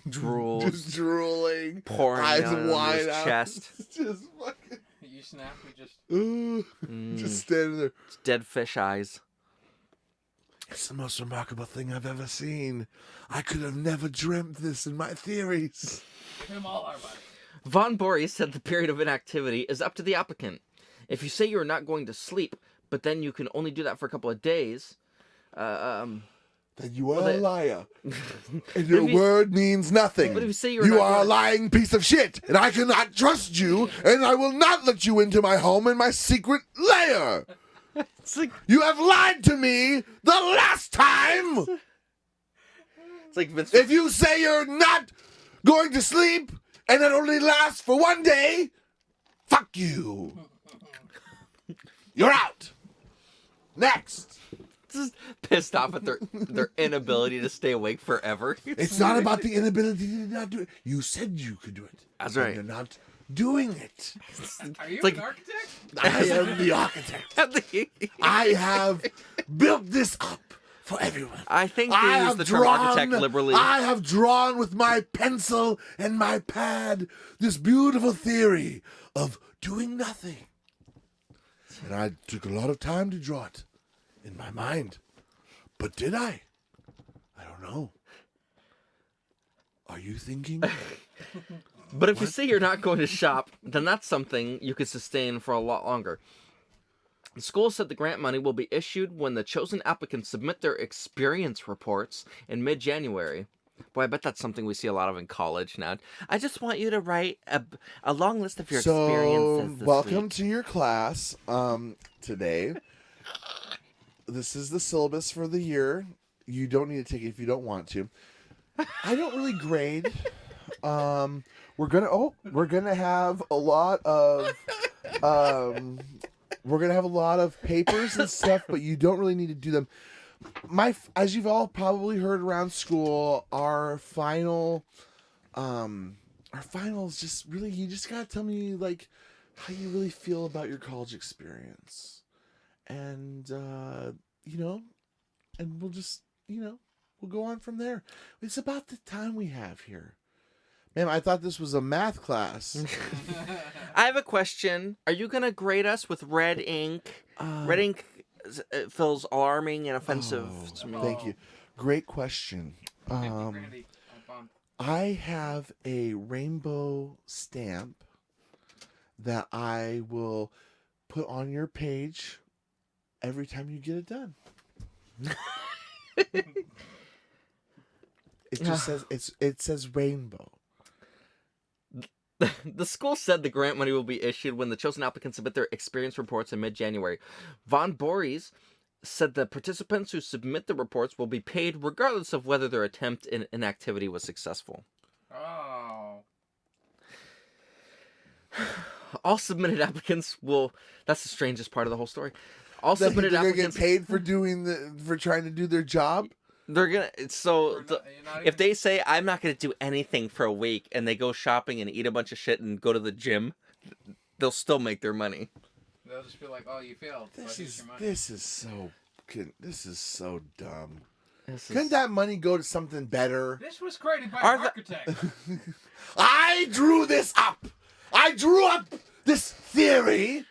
drooling, pouring eyes wide out. Chest. Just fucking. You snap, we just... Just standing there. It's dead fish eyes. It's the most remarkable thing I've ever seen. I could have never dreamt this in my theories. Give him all our money. Von Boris said the period of inactivity is up to the applicant. If you say you're not going to sleep, but then you can only do that for a couple of days, then you are a liar. And your word means nothing. But if you say you're you not are a going- lying piece of shit, and I cannot trust you, and I will not let you into my home and my secret lair. It's like, You have lied to me the last time. it's like Vince. If you say you're not going to sleep, and it only lasts for one day, fuck you. You're out. Next. Just pissed off at their inability to stay awake forever. It's not about the inability to not do it. You said you could do it. That's and right. You're not doing it. Are you like- an architect? I am the architect. I have built this up for everyone. I think I they use have the term architect liberally. I have drawn with my pencil and my pad this beautiful theory of doing nothing. And I took a lot of time to draw it in my mind. But did I? I don't know. Are you thinking? But if you say you're not going to shop, then that's something you could sustain for a lot longer. The school said the grant money will be issued when the chosen applicants submit their experience reports in mid-January. Boy, I bet that's something we see a lot of in college now. I just want you to write a long list of your experiences this welcome week. to your class today. This is the syllabus for the year. You don't need to take it if you don't want to. I don't really grade. We're gonna have a lot of papers and stuff, but you don't really need to do them. As you've all probably heard around school, our finals just really, you just gotta tell me like how you really feel about your college experience, and and we'll just we'll go on from there. It's about the time we have here. Ma'am, I thought this was a math class. I have a question. Are you going to grade us with red ink? Red ink feels alarming and offensive to me. Thank you. Great question. Randy, I have a rainbow stamp that I will put on your page every time you get it done. It just says it says rainbow. The school said the grant money will be issued when the chosen applicants submit their experience reports in mid-January. Von Boris said the participants who submit the reports will be paid regardless of whether their attempt in inactivity was successful. Oh. All submitted applicants will... That's the strangest part of the whole story. All They're submitted gonna get applicants... paid for for trying to do their job. They're gonna... So... You're not If they say, I'm not going to do anything for a week, and they go shopping and eat a bunch of shit and go to the gym, they'll still make their money. They'll just be like, oh, you failed. But here's your money. This is so dumb. This Couldn't is... that money go to something better? This was created by Are an the- architect. I drew this up. I drew up this theory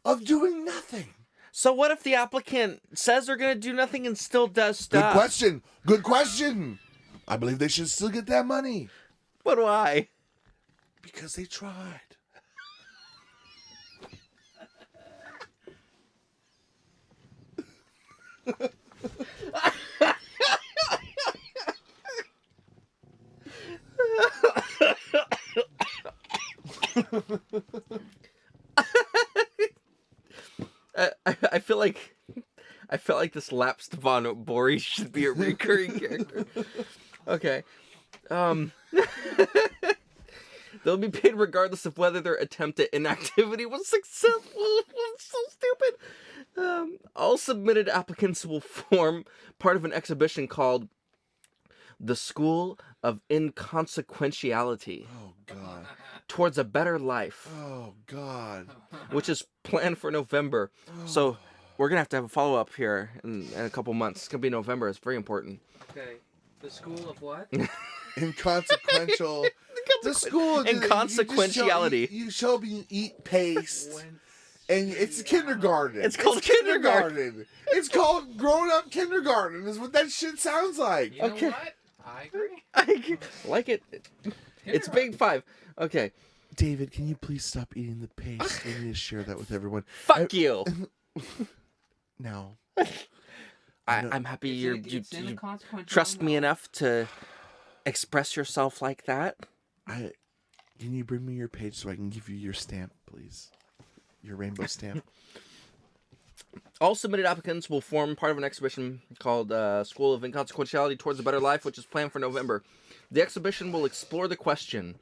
of doing nothing. So what if the applicant says they're going to do nothing and still does stuff? Good question. Good question. I believe they should still get that money But why? because they tried. I feel like this lapsed Von Boris should be a recurring character. Okay. They'll be paid regardless of whether their attempt at inactivity was successful. It's so stupid. All submitted applicants will form part of an exhibition called The School of Inconsequentiality Oh God. Towards a Better Life, Oh God. which is planned for November. So we're going to have a follow-up here in a couple months. It's going to be November. It's very important. Okay. The school of what? Inconsequential. The school Inconsequentiality. You show up and you eat paste. And it's kindergarten. It's called kindergarten. It's called grown-up kindergarten is what that shit sounds like. You know what? I agree. Like it. It's Big Five. Okay. David, can you please stop eating the paste? I need to share that with everyone. Fuck you. No. I'm happy you trust me enough to express yourself like that. Can you bring me your page so I can give you your stamp, please? Your rainbow stamp. All submitted applicants will form part of an exhibition called School of Inconsequentiality Towards a Better Life, which is planned for November. The exhibition will explore the question,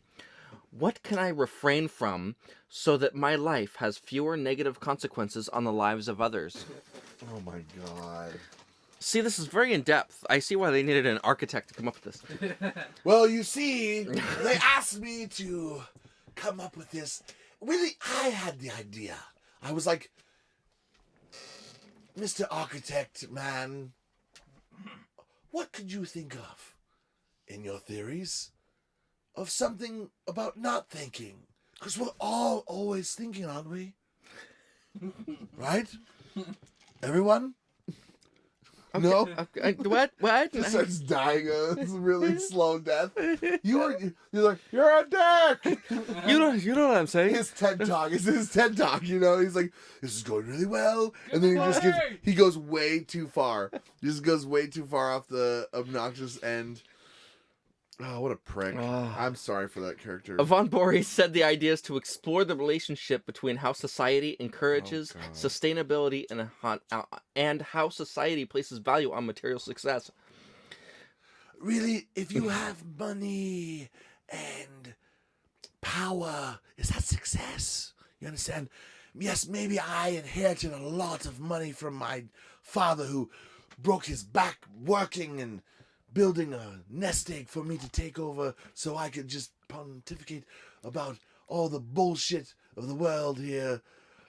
what can I refrain from so that my life has fewer negative consequences on the lives of others? Oh my god. See, this is very in-depth. I see why they needed an architect to come up with this. Well, you see, they asked me to come up with this. Really, I had the idea. I was like, Mr. Architect, man, what could you think of in your theories of something about not thinking? Because we're all always thinking, aren't we? Right? Everyone? Okay. No? What? Just starts dying a really slow death. You're like, you're a dick! You know what I'm saying? His TED Talk. It's his TED Talk, you know? He's like, this is going really well. And then he goes way too far. He just goes way too far off the obnoxious end. Oh, what a prick. I'm sorry for that character. Von Boris said the idea is to explore the relationship between how society encourages sustainability and how society places value on material success. Really, if you have money and power, is that success? You understand? Yes, maybe I inherited a lot of money from my father who broke his back working and building a nest egg for me to take over so I could just pontificate about all the bullshit of the world here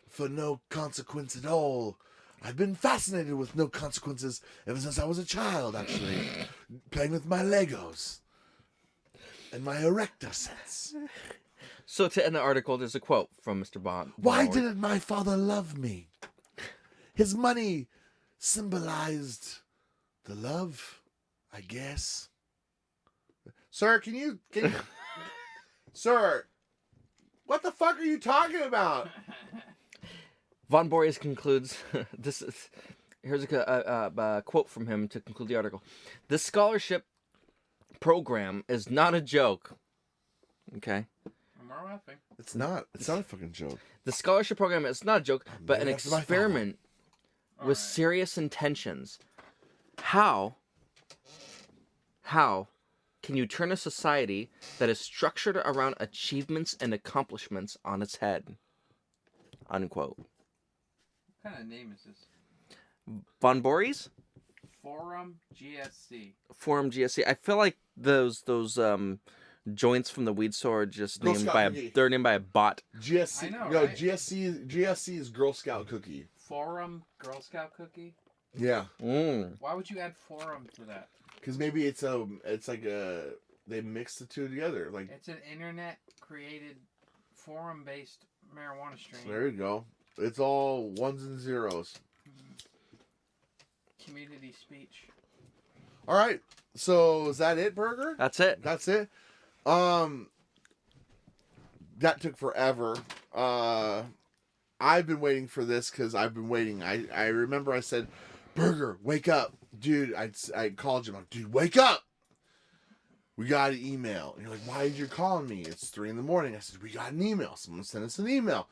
for no consequence at all. I've been fascinated with no consequences ever since I was a child, actually, playing with my Legos and my Erector sets. So to end the article, there's a quote from Mr. Bond. Why didn't my father love me? His money symbolized the love, I guess. Sir, can you Sir, what the fuck are you talking about? Von Boris concludes, here's a quote from him to conclude the article. This scholarship program is not a joke. Okay? I'm laughing. It's not a fucking joke. The scholarship program is not a joke, but an experiment with serious intentions. How can you turn a society that is structured around achievements and accomplishments on its head? Unquote. What kind of name is this? Von Boris? Forum GSC. Forum GSC. I feel like those joints from the weed store are just named they're named by a bot. GSC. I know, No, right? GSC is Girl Scout cookie. Forum Girl Scout cookie? Yeah. Why would you add forum to that? Because maybe it's like they mix the two together. Like it's an internet created forum based marijuana strain. There you go. It's all ones and zeros. Community speech. All right. So is that it, Burger? That's it. That's it. That took forever. I've been waiting for this because I've been waiting. I remember I said, Burger, wake up. Dude, I called you. I'm like, dude, wake up. We got an email. And you're like, why did you call me? It's 3 a.m. I said, we got an email. Someone sent us an email.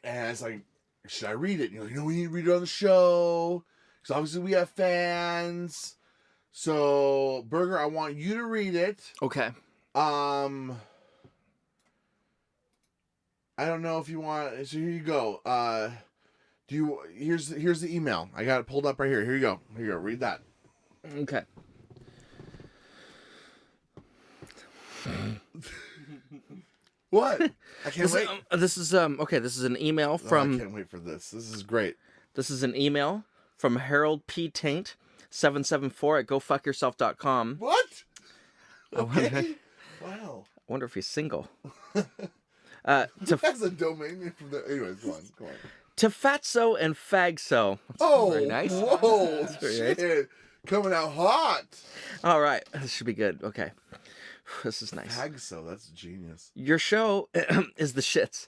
And I was like, should I read it? And you're like, no, we need to read it on the show. Because obviously we have fans. So, Burger, I want you to read it. Okay. I don't know if you want. So here you go. Here's the email. I got it pulled up right here. Here you go. Here you go. Read that. Okay. What? I can't wait. This is an email from. I can't wait for this. This is great. This is an email from Harold P. Taint 774 at gofuckyourself.com. What? Okay. Wow. wonder if he's single. That's a domain name from there. Anyways, come on. To Fatso and Fagso. Oh, very nice. Whoa, very shit. Coming out hot. All right, this should be good. Okay, this is nice. Hagso, that's genius. Your show is the shits.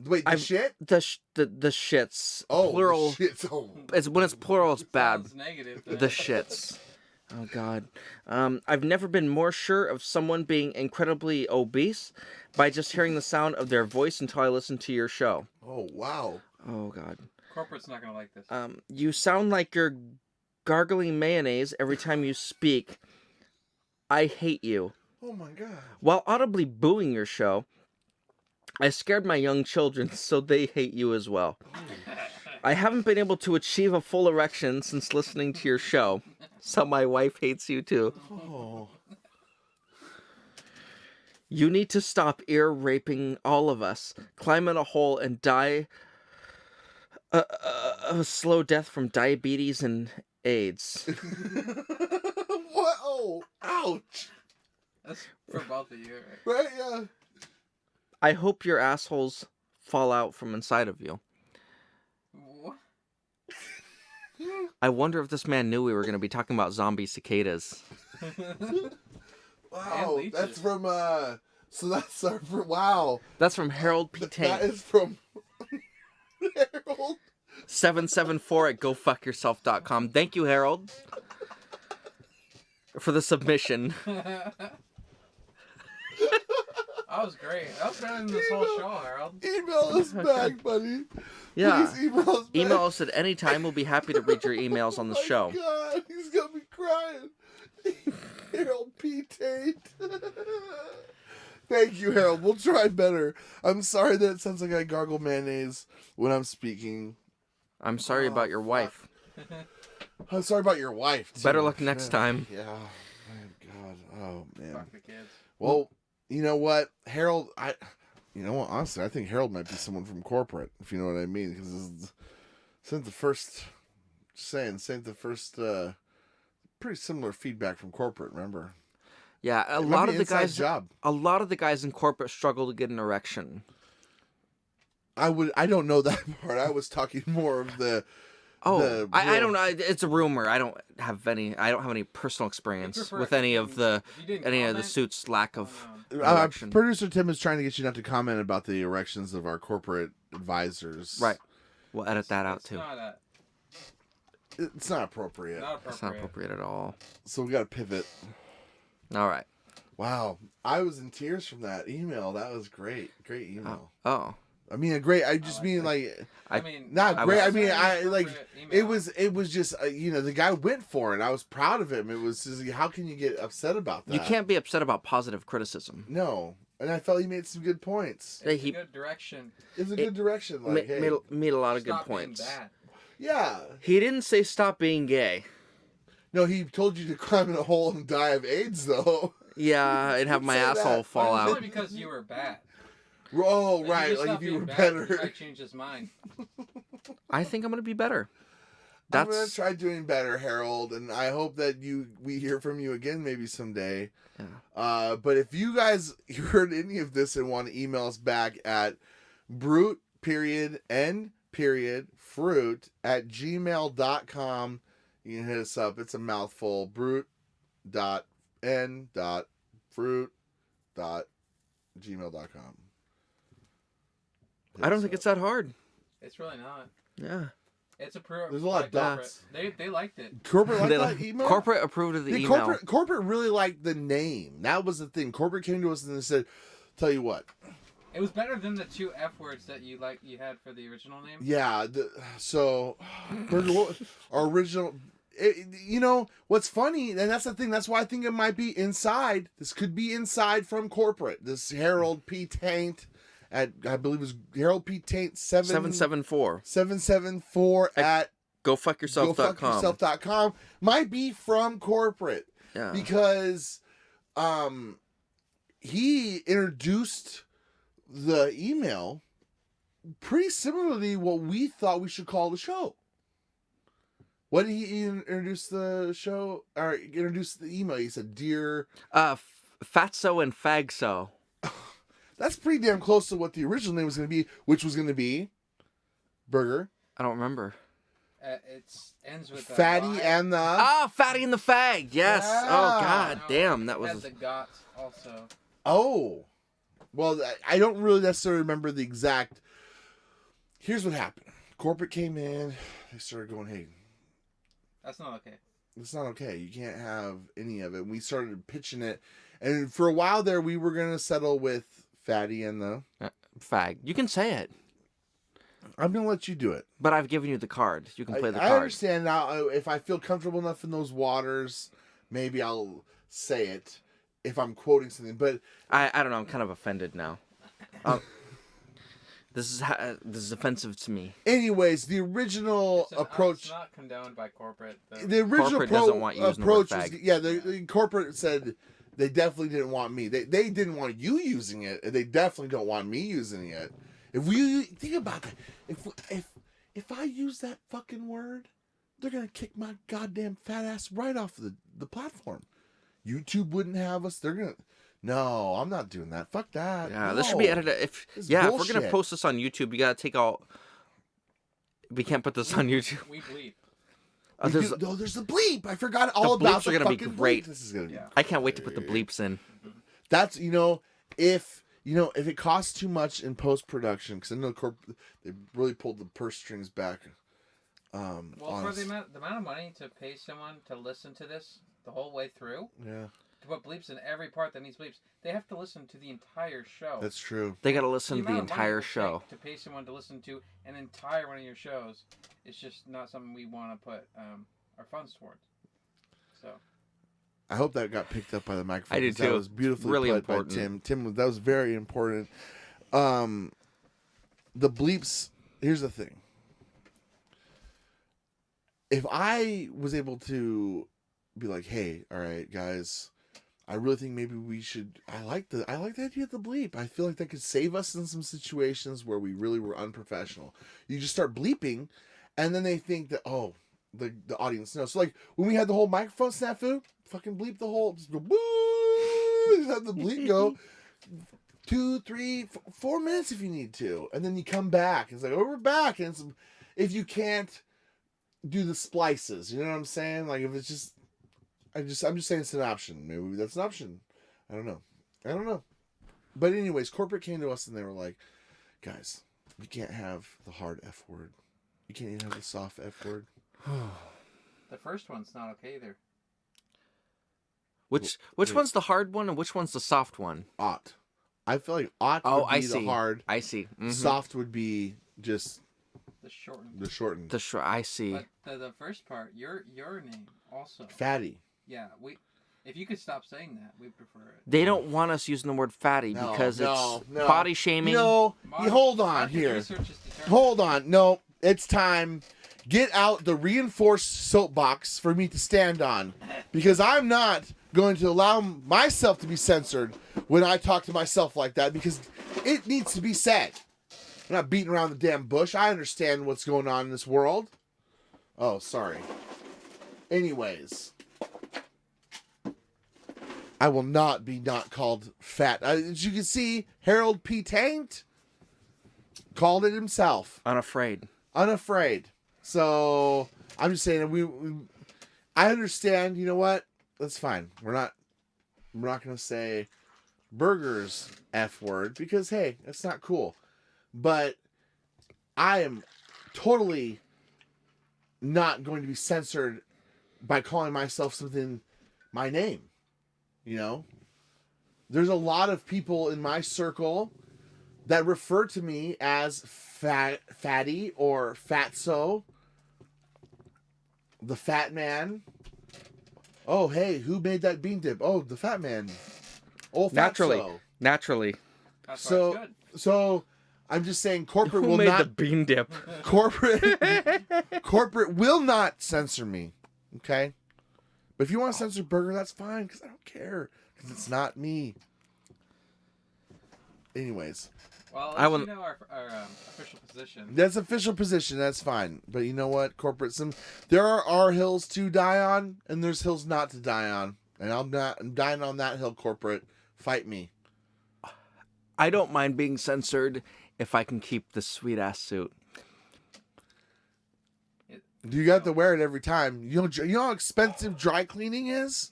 Wait, shit? The shits. Oh, plural. the shits. Oh. It's when it's plural, it's bad. Sounds negative. The shits. Oh God. I've never been more sure of someone being incredibly obese by just hearing the sound of their voice until I listen to your show. Oh wow. Oh God. Corporate's not gonna like this. You sound like you're gargling mayonnaise every time you speak. I hate you. Oh my God. While audibly booing your show, I scared my young children, so they hate you as well. I haven't been able to achieve a full erection since listening to your show, so my wife hates you too. Oh. You need to stop ear raping all of us, climb in a hole, and die a slow death from diabetes and AIDS. Whoa! Ouch! That's for both of you, Right? Yeah. I hope your assholes fall out from inside of you. What? I wonder if this man knew we were going to be talking about zombie cicadas. Wow, leeches. that's from so that's our wow. That's from Harold P. That Tank. is from Harold. 774 at gofuckyourself.com. Thank you, Harold, for the submission. That was great. That was better than this whole show, Harold. Email us back, buddy. Yeah. Please email us back. Email us at any time. We'll be happy to read your emails on the show. Oh my God, he's got me crying. Harold P. Tate. Thank you, Harold. We'll try better. I'm sorry that it sounds like I gargle mayonnaise when I'm speaking. I'm sorry about your wife. I'm sorry about your wife, too. Better luck next time. Yeah. My God. Oh, man. Fuck the kids. Well, you know what? Harold, honestly, I think Harold might be someone from corporate, if you know what I mean. Because since the first, pretty similar feedback from corporate, remember? Yeah, a It lot might be of the inside guys job. a lot of the guys in corporate struggle to get an erection. I don't know that part. I was talking more of the I don't know. It's a rumor. I don't have any personal experience with any of the suits' lack of erection. Producer Tim is trying to get you not to comment about the erections of our corporate advisors. Right. We'll edit that out too. It's not appropriate. That's not appropriate at all. So we got to pivot. All right. Wow, I was in tears from that email. That was great. Great email. Oh. I mean, great. I just mean it. like, not great. I mean, it was just the guy went for it. I was proud of him. It was just, how can you get upset about that? You can't be upset about positive criticism. No, and I felt he made some good points. It's a good direction. It's a good direction. Like, made a lot of good Stop being points. bad. Yeah. He didn't say stop being gay. No, he told you to climb in a hole and die of AIDS, though. Yeah, and have my asshole fall Well, out. only because you were bad. Oh, right. Like if you were better. He might change his mind. I think I'm gonna be better. I'm gonna try doing better, Harold, and I hope that we hear from you again maybe someday. Yeah. But if you guys heard any of this and want to email us back at brute.n.fruit@gmail.com, you can hit us up. It's a mouthful. brute.n.fruit.gmail.com. I don't think it's that hard. It's really not. Yeah. It's approved. There's a lot of dots. They liked it. Corporate liked that email? Corporate approved of the email. Corporate really liked the name. That was the thing. Corporate came to us and they said, tell you what. It was better than the 2 F words that you had for the original name. Yeah. Our original... what's funny, and that's the thing, that's why I think it might be inside. This could be inside from corporate. This Harold P. Taint at, I believe it was Harold P. Taint 774 at gofuckyourself.com might be from corporate. Yeah. Because he introduced the email pretty similarly what we thought we should call the show. What did he introduce the show, or introduce the email? He said, "Dear Fatso and Fagso. That's pretty damn close to what the original name was going to be, which was going to be Burger. I don't remember. It ends with Fatty Y. and the... Ah, Fatty and the Fag. Yes. Yeah. Oh, God No, damn. it That was... has the got also. Oh. Well, I don't really necessarily remember the exact... Here's what happened. Corporate came in. They started going, hey, That's not okay. it's not okay. You can't have any of it. And we started pitching it. And for a while there, we were going to settle with Fatty and the... Fag. You can say it. I'm going to let you do it. But I've given you the card. You can play the I card. understand now. If I feel comfortable enough in those waters, maybe I'll say it if I'm quoting something. But I don't know. I'm kind of offended now. This is offensive to me. anyways, the original approach... It's not condoned by corporate. The original Corporate doesn't want you using the word approach was... fag. Yeah, the corporate said they definitely didn't want me. They didn't want you using it. And they definitely don't want me using it. If we... Think about that. If I use that fucking word, they're going to kick my goddamn fat ass right off the platform. YouTube wouldn't have us. They're going to... No, I'm not doing that. Fuck that. Yeah, no. this should be edited. If we're bullshit. gonna post this on YouTube, you gotta take all. We can't put this on YouTube. We bleep. There's There's the bleep. I forgot all The about bleeps the are gonna be fucking great. bleep. This is gonna be. Yeah. I can't wait to put the bleeps in. That's if it costs too much in post production, because I know they really pulled the purse strings back. Well, for the amount of money to pay someone to listen to this the whole way through, Yeah, to put bleeps in every part that needs bleeps, they have to listen to the entire show. that's true. They gotta listen to the amount of money entire it would show. take to pay someone to listen to an entire one of your shows is just not something we want to put our funds towards. So. I hope that got picked up by the microphone. I do 'cause That too. was beautifully Really put important. by Tim, that was very important. The bleeps. Here's the thing. If I was able to be like, hey, all right, guys, I really think maybe we should. I like the idea of the bleep. I feel like that could save us in some situations where we really were unprofessional. You just start bleeping, and then they think that the audience knows. So like when we had the whole microphone snafu, fucking bleep the whole. Just go, woo! Just have the bleep go 2, 3, 4 minutes if you need to, and then you come back. It's like, we're back, and if you can't do the splices, you know what I'm saying? Like if it's just. I'm just saying it's an option. Maybe that's an option. I don't know. But anyways, corporate came to us and they were like, guys, you can't have the hard F word. You can't even have the soft F word. The first one's not okay either. Which Wait. one's the hard one and which one's the soft one? Ought. I feel like ought Oh, would be I the see. hard. I see. Mhm. Soft would be just The shortened. the shortened. I see. But the first part, your name also. Fatty. Yeah, if you could stop saying that, we prefer it. They don't want us using the word fatty No, because no, it's no. body shaming. Hold on Market here. research is determined. Hold on. No, it's time. Get out the reinforced soapbox for me to stand on. Because I'm not going to allow myself to be censored when I talk to myself like that. Because it needs to be said. I'm not beating around the damn bush. I understand what's going on in this world. Oh, sorry. Anyways. I will not be called fat. As you can see, Harold P. Taint called it himself. Unafraid. Unafraid. So I'm just saying I understand. You know what? That's fine. We're not gonna say Burger's F word because hey, that's not cool. But I am totally not going to be censored by calling myself something my name. You know, there's a lot of people in my circle that refer to me as fatty or fatso, the fat man. Oh, hey, who made that bean dip? Oh, the fat man. Oh, fatso. Naturally. That's why it's good. So I'm just saying corporate Who will made not the bean dip? corporate will not censor me. Okay? But if you want to censor Burger, that's fine, because I don't care. Because it's not me. Anyways. Well, I you wouldn't- know our official position. That's official position, that's fine. But you know what, corporate, there are hills to die on, and there's hills not to die on. And I'm dying on that hill, corporate. Fight me. I don't mind being censored if I can keep the sweet ass suit. You got to wear it every time. You know how expensive dry cleaning is?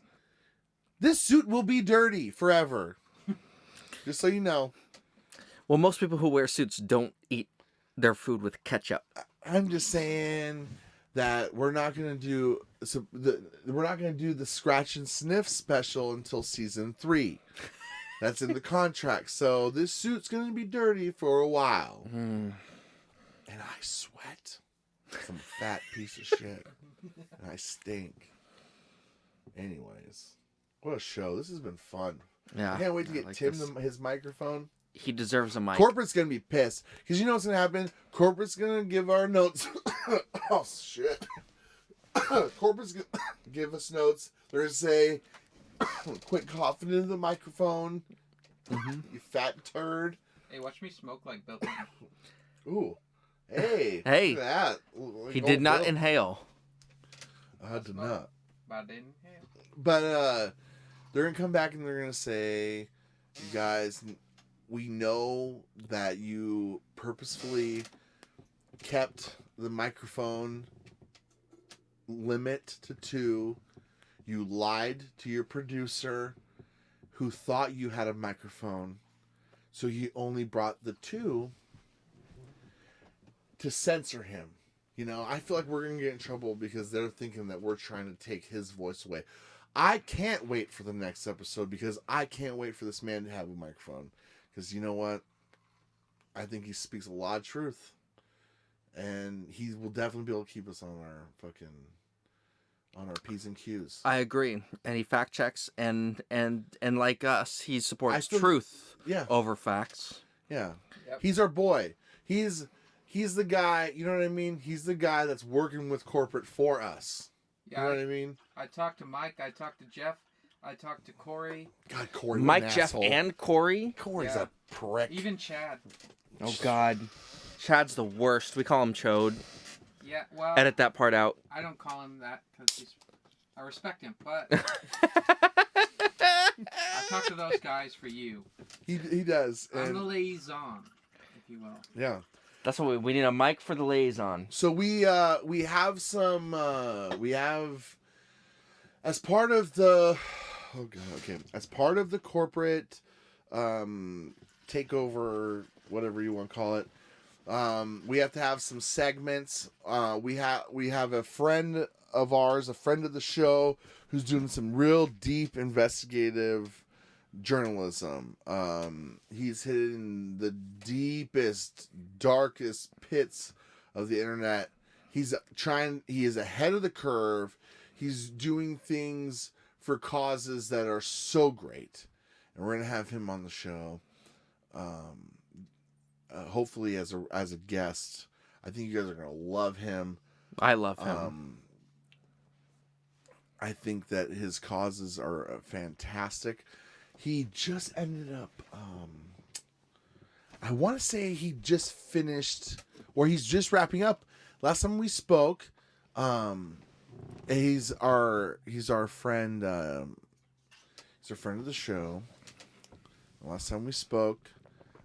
This suit will be dirty forever. Just so you know. Well, most people who wear suits don't eat their food with ketchup. I'm just saying that we're not gonna do the scratch and sniff special until season 3. That's in the contract. So this suit's gonna be dirty for a while. And I sweat. Some fat piece of shit. And I stink. Anyways, what a show. This has been fun. Yeah. I can't wait to get like Tim this. his microphone. He deserves a mic. Corporate's going to be pissed. Because you know what's going to happen? Corporate's going to give our notes. Oh, shit. Corporate's going to give us notes. They're going to say, quit coughing into the microphone. You fat turd. Hey, watch me smoke like Bill Clinton. Ooh. Hey. Hey. Look at that. He did not inhale. I did not. But I didn't. Yeah. But they're going to come back and they're going to say, you guys, we know that you purposefully kept the microphone limit to 2. You lied to your producer who thought you had a microphone. So you only brought the 2 to censor him. You know, I feel like we're going to get in trouble because they're thinking that we're trying to take his voice away. I can't wait for the next episode because I can't wait for this man to have a microphone. Because you know what? I think he speaks a lot of truth. And he will definitely be able to keep us on our P's and Q's. I agree. And he fact checks and like us, he supports truth over facts. Yeah. Yep. He's our boy. He's the guy, you know what I mean? He's the guy that's working with corporate for us. Yeah, you know what I mean? I talked to Mike. I talked to Jeff. I talked to Corey. God, Corey. Mike, Jeff, and Corey. Corey's a prick. Even Chad. Oh, God. Chad's the worst. We call him Chode. Yeah, well. Edit that part out. I don't call him that because I respect him, but I talk to those guys for you. He does. I'm the liaison, if you will. Yeah. That's what we need, a mic for the liaison. So we have some as part of the as part of the corporate takeover, whatever you want to call it, we have to have some segments. We have a friend of ours, a friend of the show, who's doing some real deep investigative journalism. He's hitting the deepest, darkest pits of the internet. He is ahead of the curve. He's doing things for causes that are so great. And we're going to have him on the show. Hopefully as a guest. I think you guys are going to love him. I love him. I think that his causes are fantastic. He just ended up, I want to say he just finished, or he's just wrapping up. Last time we spoke, he's our friend, he's a friend of the show. Last time we spoke,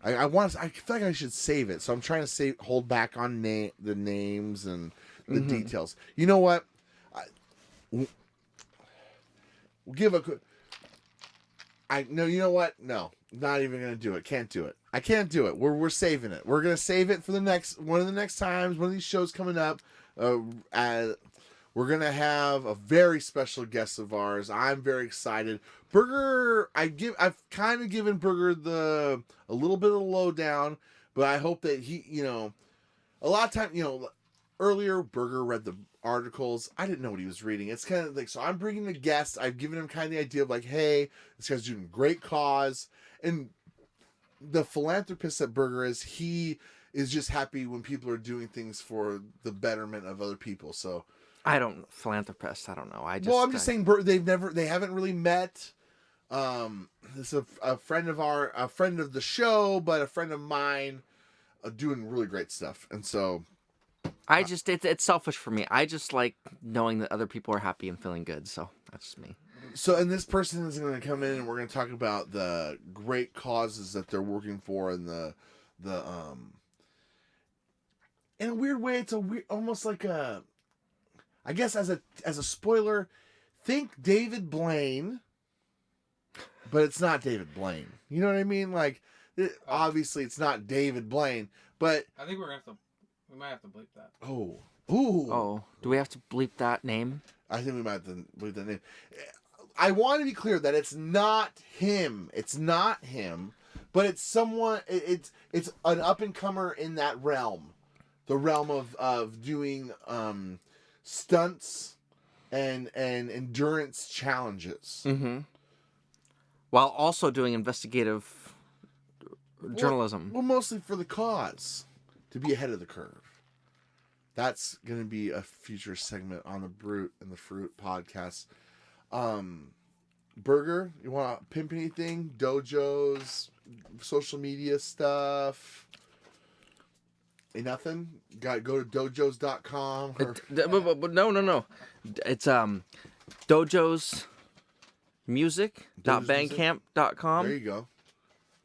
I feel like I should save it, so I'm trying to hold back on the names and the details. You know what? We'll give a. You know what? No, not even gonna do it. Can't do it. I can't do it. We're saving it. We're gonna save it for one of the next times. One of these shows coming up. We're gonna have a very special guest of ours. I'm very excited. Burger. I've kind of given Burger a little bit of the lowdown, but I hope that he, a lot of time, earlier Burger read the articles. I didn't know what he was reading. It's kind of like, so I'm bringing the guest. I've given him kind of the idea of like, hey, this guy's doing a great cause. And the philanthropist that Burger is, he is just happy when people are doing things for the betterment of other people. So I don't philanthropist. I don't know. I'm just saying they haven't really met. This is a friend of the show, but a friend of mine, doing really great stuff. And so it's selfish for me. I just like knowing that other people are happy and feeling good. So that's just me. So, and this person is going to come in, and we're going to talk about the great causes that they're working for, and the in a weird way, it's a weird, almost like a, I guess as a spoiler, think David Blaine, but it's not David Blaine. You know what I mean? Like, obviously, it's not David Blaine, but I think we might have to bleep that. ooh. Oh, do we have to bleep that name? I think we might have to bleep that name. I want to be clear that it's not him. It's not him, but it's someone. It's an up and comer in that realm, the realm of doing stunts and endurance challenges. Mm-hmm. While also doing investigative journalism. Well, mostly for the cause, to be ahead of the curve. That's going to be a future segment on the Brute and the Fruit podcast. Burger, you want to pimp anything? Dojos, social media stuff? Ain't nothing? Got to go to dojos.com? No. It's dojosmusic.bandcamp.com. There you go.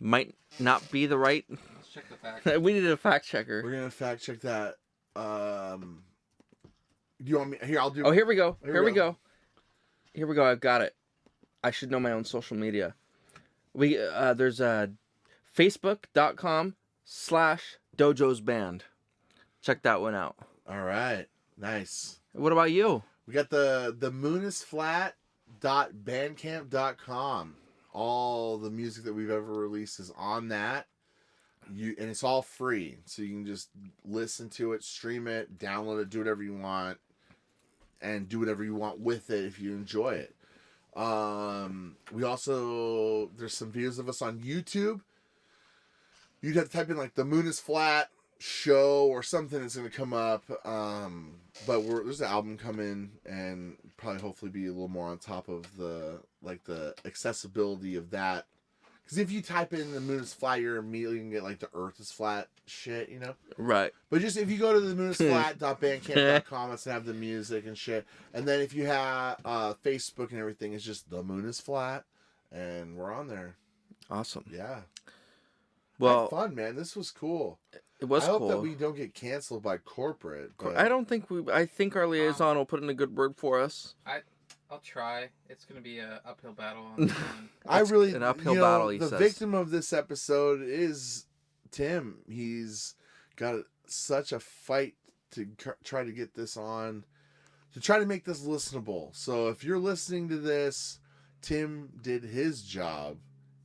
Might not be the right. Let's check the fact. We need a fact checker. We're going to fact check that. Do you want me? Here, I'll do. Oh, here we go. Here we go. Here we go. I've got it. I should know my own social media. There's facebook.com/dojosband. Check that one out. All right. Nice. What about you? We got the moonisflat.bandcamp.com. All the music that we've ever released is on that. And it's all free. So you can just listen to it, stream it, download it, do whatever you want, and do whatever you want with it if you enjoy it. We also, there's some videos of us on YouTube. You'd have to type in like the Moon is Flat show or something, it's going to come up. But there's an album coming, and probably hopefully be a little more on top of the accessibility of that. Because if you type in the Moon is Flat, you're immediately going to get like the Earth is Flat shit, you know? Right. But just if you go to the moonisflat.bandcamp.com, it's going to have the music and shit. And then if you have Facebook and everything, it's just the Moon is Flat. And we're on there. Awesome. Yeah. Well, had fun, man. This was cool. It was cool. I hope that we don't get canceled by corporate. But... I think our liaison will put in a good word for us. I'll try. It's going to be an uphill battle on this one. An uphill battle, he the says. victim of this episode is Tim. He's got such a fight to try to get this on, to try to make this listenable. So if you're listening to this, Tim did his job,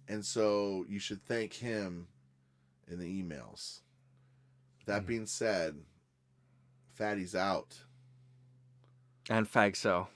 and so you should thank him in the emails. That being said, Fatty's out. And Fagso.